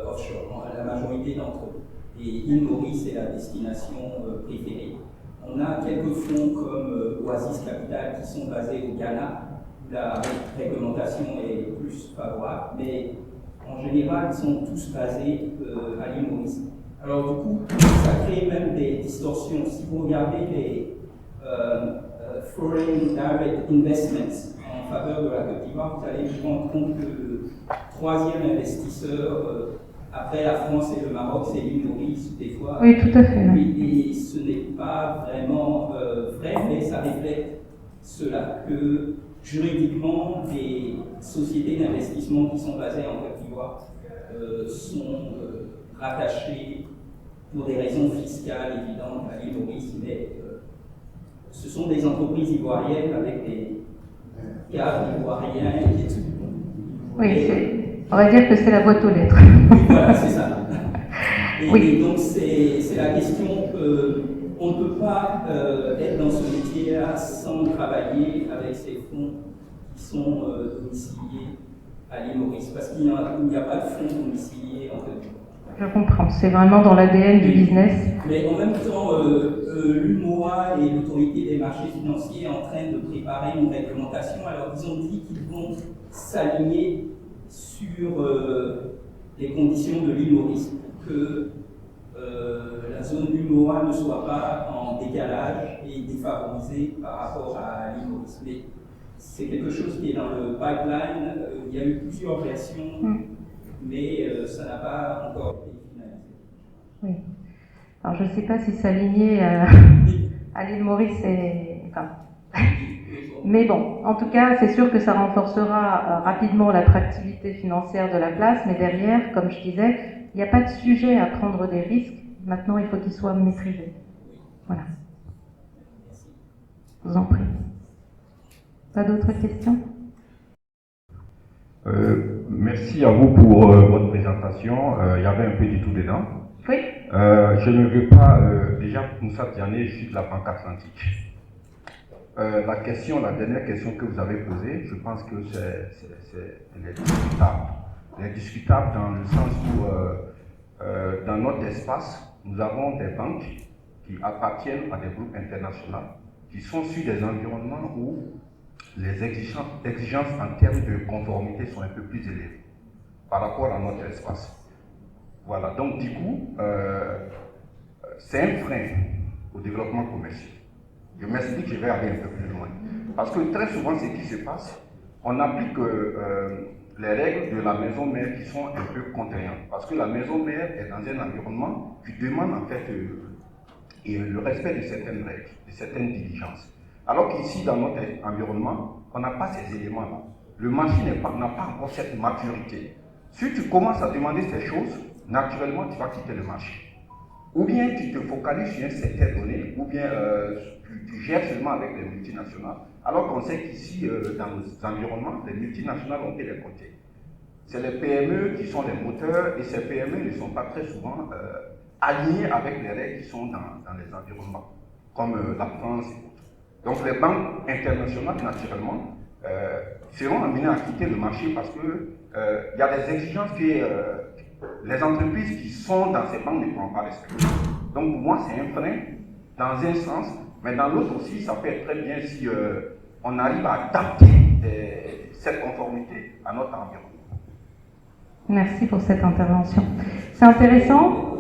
offshore, la majorité d'entre eux. Et l'île Maurice est la destination préférée. On a quelques fonds comme Oasis Capital qui sont basés au Ghana, où la réglementation est plus favorable, mais en général, ils sont tous basés à l'île Maurice. Alors du coup, ça crée même des distorsions. Si vous regardez les Foreign Direct Investments en faveur de la Côte d'Ivoire, vous allez vous rendre compte que le troisième investisseur après la France et le Maroc, c'est l'île Maurice, des fois. Oui, tout à fait. Oui, et ce n'est pas vraiment vrai, mais ça reflète cela, que juridiquement, les sociétés d'investissement qui sont basées en Côte d'Ivoire sont rattachées pour des raisons fiscales évidentes à l'île Maurice, mais ce sont des entreprises ivoiriennes avec des cadres ivoiriens et tout. Oui, on va dire que c'est la boîte aux lettres. Oui, voilà, c'est ça. Et, oui. Et donc, c'est la question qu'on ne peut pas être dans ce métier-là sans travailler avec ces fonds qui sont domiciliés à l'île Maurice, parce qu'il n'y a pas de fonds domiciliés en Côte d'Ivoire. Je comprends, c'est vraiment dans l'ADN du business. Mais en même temps, l'UMOA et l'autorité des marchés financiers sont en train de préparer une réglementation. Alors, ils ont dit qu'ils vont s'aligner sur les conditions de l'île Maurice, que la zone UMOA ne soit pas en décalage et défavorisée par rapport à l'île Maurice. Mais c'est quelque chose qui est dans le pipeline. Il y a eu plusieurs versions, mais ça n'a pas encore été finalisé. Oui. Alors je ne sais pas si s'aligner à l'île Maurice est... Enfin, mais bon, en tout cas, c'est sûr que ça renforcera rapidement l'attractivité financière de la place, mais derrière, comme je disais, il n'y a pas de sujet à prendre des risques. Maintenant, il faut qu'ils soient maîtrisés. Voilà. Je vous en prie. Pas d'autres questions? Merci à vous pour votre présentation. Il y avait un peu du tout dedans. Oui. Je ne veux pas... déjà, Moussa Diané, je suis de la Banque Atlantique. La dernière question que vous avez posée, je pense que elle est discutable. Elle est discutable dans le sens où, dans notre espace, nous avons des banques qui appartiennent à des groupes internationaux, qui sont sur des environnements où les exigences en termes de conformité sont un peu plus élevées par rapport à notre espace. Voilà, donc du coup, c'est un frein au développement commercial. Je m'explique, je vais aller un peu plus loin. Parce que très souvent, ce qui se passe, on applique les règles de la maison mère qui sont un peu contraignantes. Parce que la maison mère est dans un environnement qui demande en fait le respect de certaines règles, de certaines diligences. Alors qu'ici, dans notre environnement, on n'a pas ces éléments-là. Le marché n'a pas encore cette maturité. Si tu commences à demander ces choses, naturellement, tu vas quitter le marché. Ou bien tu te focalises sur une certaine donnée, ou bien tu gères seulement avec les multinationales, alors qu'on sait qu'ici, dans nos environnements, les multinationales ont été les côtés. C'est les PME qui sont les moteurs, et ces PME ne sont pas très souvent alignés avec les règles qui sont dans les environnements, comme la France et autres. Donc les banques internationales, naturellement, seront amenées à quitter le marché parce qu'il y a des exigences que les entreprises qui sont dans ces banques ne pourront pas respecter. Donc pour moi, c'est un frein dans un sens, mais dans l'autre aussi, ça peut être très bien si on arrive à adapter cette conformité à notre environnement. Merci pour cette intervention. C'est intéressant.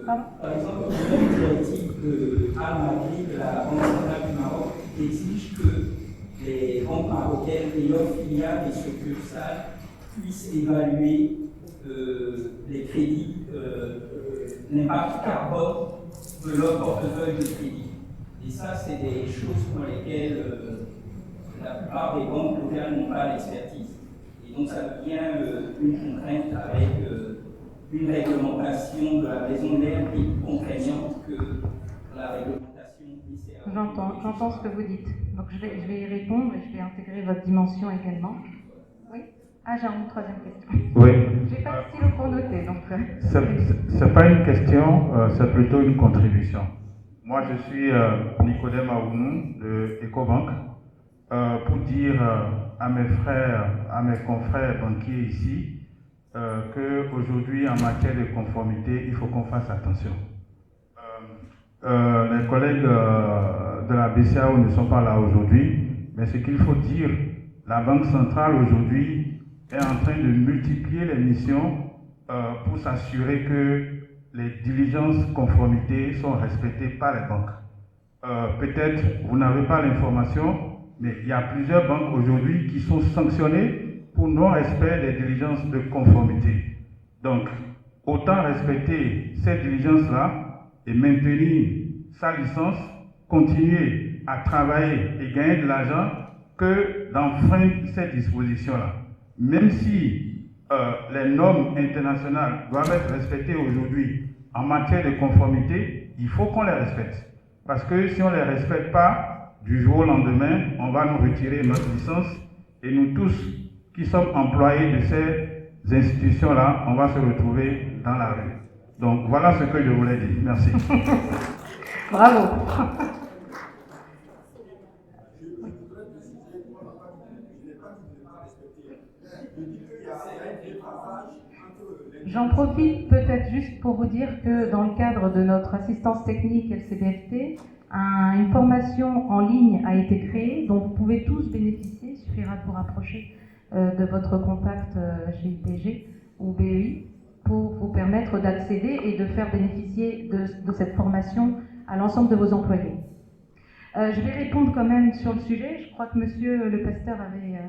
Par exemple, une directive de Al-Madrid, de la Banque centrale du Maroc, exige que les banques marocaines et leurs filiales et succursales puissent évaluer les crédits, l'impact carbone de leur portefeuille de crédit. Et ça, c'est des choses pour lesquelles la plupart des banques locales n'ont pas l'expertise. Et donc, ça devient une contrainte avec une réglementation de la maison mère qui est plus contraignante que la réglementation BCA. J'entends ce que vous dites. Donc je vais y répondre et je vais intégrer votre dimension également. Oui. Ah, j'ai une troisième question. Oui. J'ai pas de stylo pour noter, donc. C'est pas une question, c'est plutôt une contribution. Moi, je suis Nicodème Aounou de Ecobank pour dire à mes frères, à mes confrères banquiers ici, qu'aujourd'hui, en matière de conformité, il faut qu'on fasse attention. Les collègues de la BCAO ne sont pas là aujourd'hui, mais ce qu'il faut dire, la Banque centrale aujourd'hui est en train de multiplier les missions pour s'assurer que les diligences conformité sont respectées par les banques. Peut-être vous n'avez pas l'information, mais il y a plusieurs banques aujourd'hui qui sont sanctionnées pour non-respect des diligences de conformité. Donc, autant respecter ces diligences-là et maintenir sa licence, continuer à travailler et gagner de l'argent que d'enfreindre ces dispositions-là. Même si les normes internationales doivent être respectées aujourd'hui en matière de conformité, il faut qu'on les respecte. Parce que si on ne les respecte pas, du jour au lendemain, on va nous retirer notre licence et nous tous qui sommes employés de ces institutions-là, on va se retrouver dans la rue. Donc voilà ce que je voulais dire. Merci. Bravo. J'en profite peut-être juste pour vous dire que dans le cadre de notre assistance technique LCBFT, une formation en ligne a été créée dont vous pouvez tous bénéficier. Il suffira de vous rapprocher de votre contact chez IPG ou BEI pour vous permettre d'accéder et de faire bénéficier de cette formation à l'ensemble de vos employés. Je vais répondre quand même sur le sujet. Je crois que monsieur le pasteur avait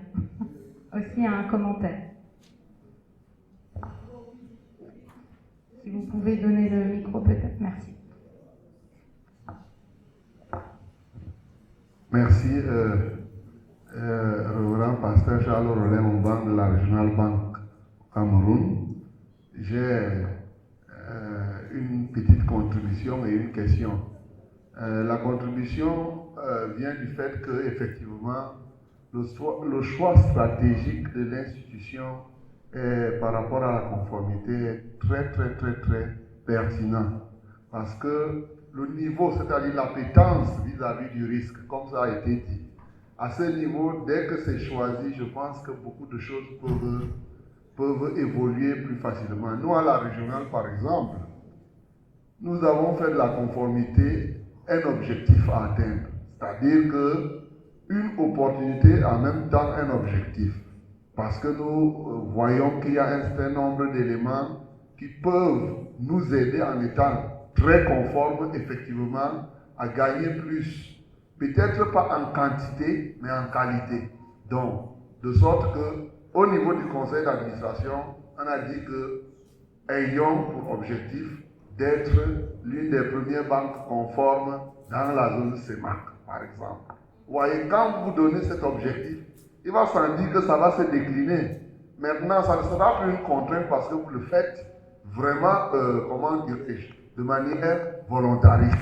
aussi un commentaire. Si vous pouvez donner le micro peut-être, merci. Merci, Révérend Pasteur Charles Rolin Mouban de la Regional Bank Cameroun. J'ai une petite contribution et une question. La contribution vient du fait que, effectivement, le choix stratégique de l'institution par rapport à la conformité est très pertinent. Parce que le niveau, c'est-à-dire l'appétence vis-à-vis du risque, comme ça a été dit, à ce niveau, dès que c'est choisi, je pense que beaucoup de choses peuvent évoluer plus facilement. Nous, à la régionale, par exemple, nous avons fait de la conformité un objectif à atteindre. C'est-à-dire qu'une opportunité en même temps un objectif. Parce que nous voyons qu'il y a un certain nombre d'éléments qui peuvent nous aider en étant très conformes, effectivement, à gagner plus. Peut-être pas en quantité, mais en qualité. Donc, de sorte qu'au niveau du conseil d'administration, on a dit que ayons pour objectif d'être l'une des premières banques conformes dans la zone CEMAC, par exemple. Vous voyez, quand vous donnez cet objectif, il va sans dire que ça va se décliner. Maintenant, ça ne sera plus une contrainte parce que vous le faites vraiment, comment dirais-je, de manière volontariste.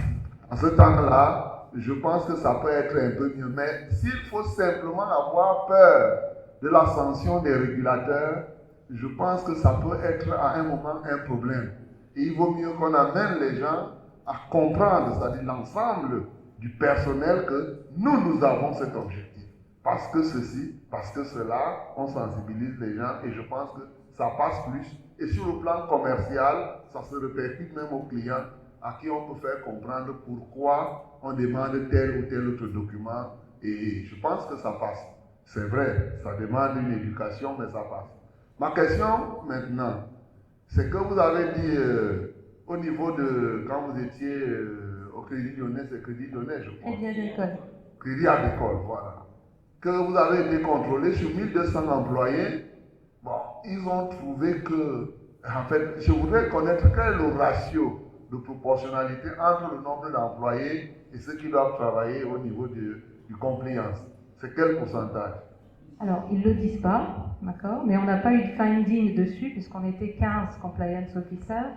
En ce temps-là, je pense que ça peut être un peu mieux. Mais s'il faut simplement avoir peur de la sanction des régulateurs, je pense que ça peut être à un moment un problème. Et il vaut mieux qu'on amène les gens à comprendre, c'est-à-dire l'ensemble du personnel, que nous avons cet objectif. Parce que ceci, parce que cela, on sensibilise les gens et je pense que ça passe plus. Et sur le plan commercial, ça se répercute même aux clients à qui on peut faire comprendre pourquoi on demande tel ou tel autre document. Et je pense que ça passe. C'est vrai, ça demande une éducation, mais ça passe. Ma question maintenant, c'est que vous avez dit au niveau de, quand vous étiez au Crédit Lyonnais, c'est Crédit Lyonnais, je crois. Crédit Agricole. Crédit Agricole, voilà. Que vous avez été contrôlé sur 1200 employés. Bon, ils ont trouvé que, en fait, je voudrais connaître quel est le ratio de proportionnalité entre le nombre d'employés et ceux qui doivent travailler au niveau du compliance? C'est quel pourcentage? Alors, ils ne le disent pas, d'accord, mais on n'a pas eu de finding dessus, puisqu'on était 15 compliance officers,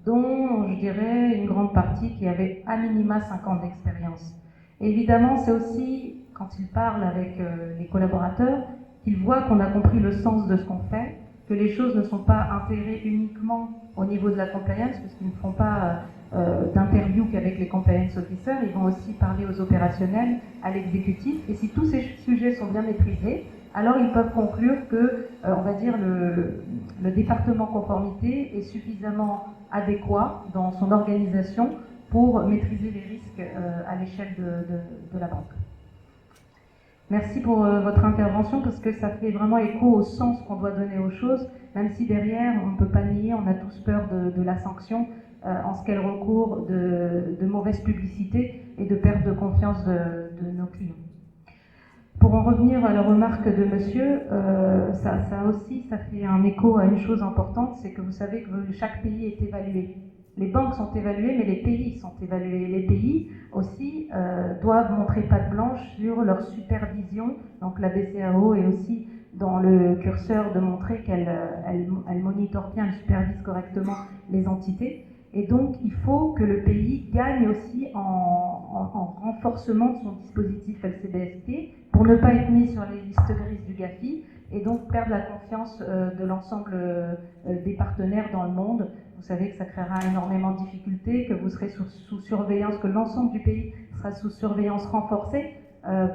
dont, je dirais, une grande partie qui avait à minima 5 ans d'expérience. Évidemment, c'est aussi, quand ils parlent avec les collaborateurs, qu'ils voient qu'on a compris le sens de ce qu'on fait, que les choses ne sont pas intégrées uniquement au niveau de la compliance, puisqu'ils ne font pas d'interview qu'avec les compliance officers, ils vont aussi parler aux opérationnels, à l'exécutif, et si tous ces sujets sont bien maîtrisés, alors ils peuvent conclure que, on va dire, le département conformité est suffisamment adéquat dans son organisation pour maîtriser les risques à l'échelle de la banque. Merci pour votre intervention, parce que ça fait vraiment écho au sens qu'on doit donner aux choses, même si derrière, on ne peut pas nier, on a tous peur de la sanction en ce qu'elle recourt de mauvaise publicité et de perte de confiance de nos clients. Pour en revenir à la remarque de monsieur, ça fait un écho à une chose importante, c'est que vous savez que chaque pays est évalué. Les banques sont évaluées, mais les pays sont évalués. Les pays aussi doivent montrer patte blanche sur leur supervision. Donc la BCAO est aussi dans le curseur de montrer qu'elle monitore bien, elle supervise correctement les entités. Et donc il faut que le pays gagne aussi en renforcement de son dispositif LCBFT pour ne pas être mis sur les listes grises du GAFI et donc perdre la confiance de l'ensemble des partenaires dans le monde. Vous savez que ça créera énormément de difficultés, que vous serez sous surveillance, que l'ensemble du pays sera sous surveillance renforcée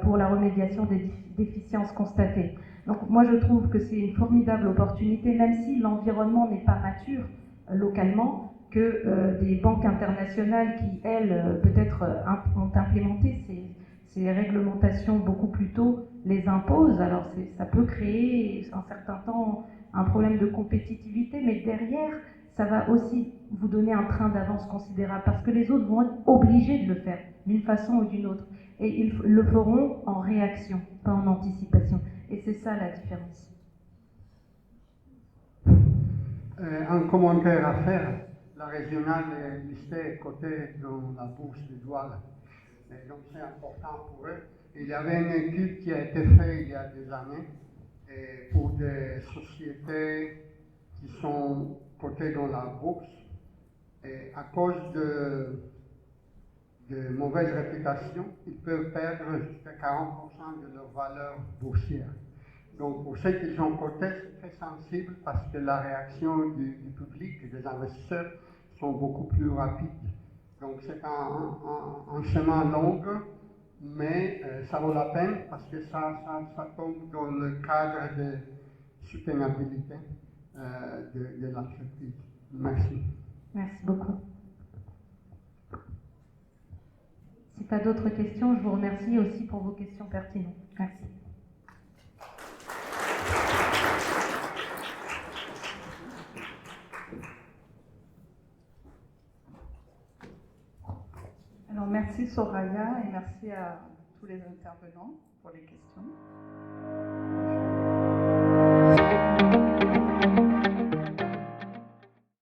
pour la remédiation des déficiences constatées. Donc moi je trouve que c'est une formidable opportunité, même si l'environnement n'est pas mature localement, que des banques internationales qui, elles, peut-être ont implémenté ces réglementations beaucoup plus tôt, les imposent. Alors ça peut créer un certain temps un problème de compétitivité, mais derrière, ça va aussi vous donner un train d'avance considérable, parce que les autres vont être obligés de le faire, d'une façon ou d'une autre. Et ils le feront en réaction, pas en anticipation. Et c'est ça la différence. Un commentaire à faire. La régionale est listée et cotée dans la bourse de Douala. Et donc c'est important pour eux. Il y avait une étude qui a été faite il y a des années pour des sociétés qui sont cotées dans la bourse. Et à cause de mauvaise réputation, ils peuvent perdre jusqu'à 40% de leur valeur boursière. Donc pour ceux qui sont cotés, c'est très sensible parce que la réaction du public et des investisseurs sont beaucoup plus rapides. Donc c'est un chemin long, mais ça vaut la peine parce que ça tombe dans le cadre de soutenabilité de l'entreprise. Merci. Merci beaucoup. Si pas d'autres questions, je vous remercie aussi pour vos questions pertinentes. Merci. Alors merci Soraya et merci à tous les intervenants pour les questions.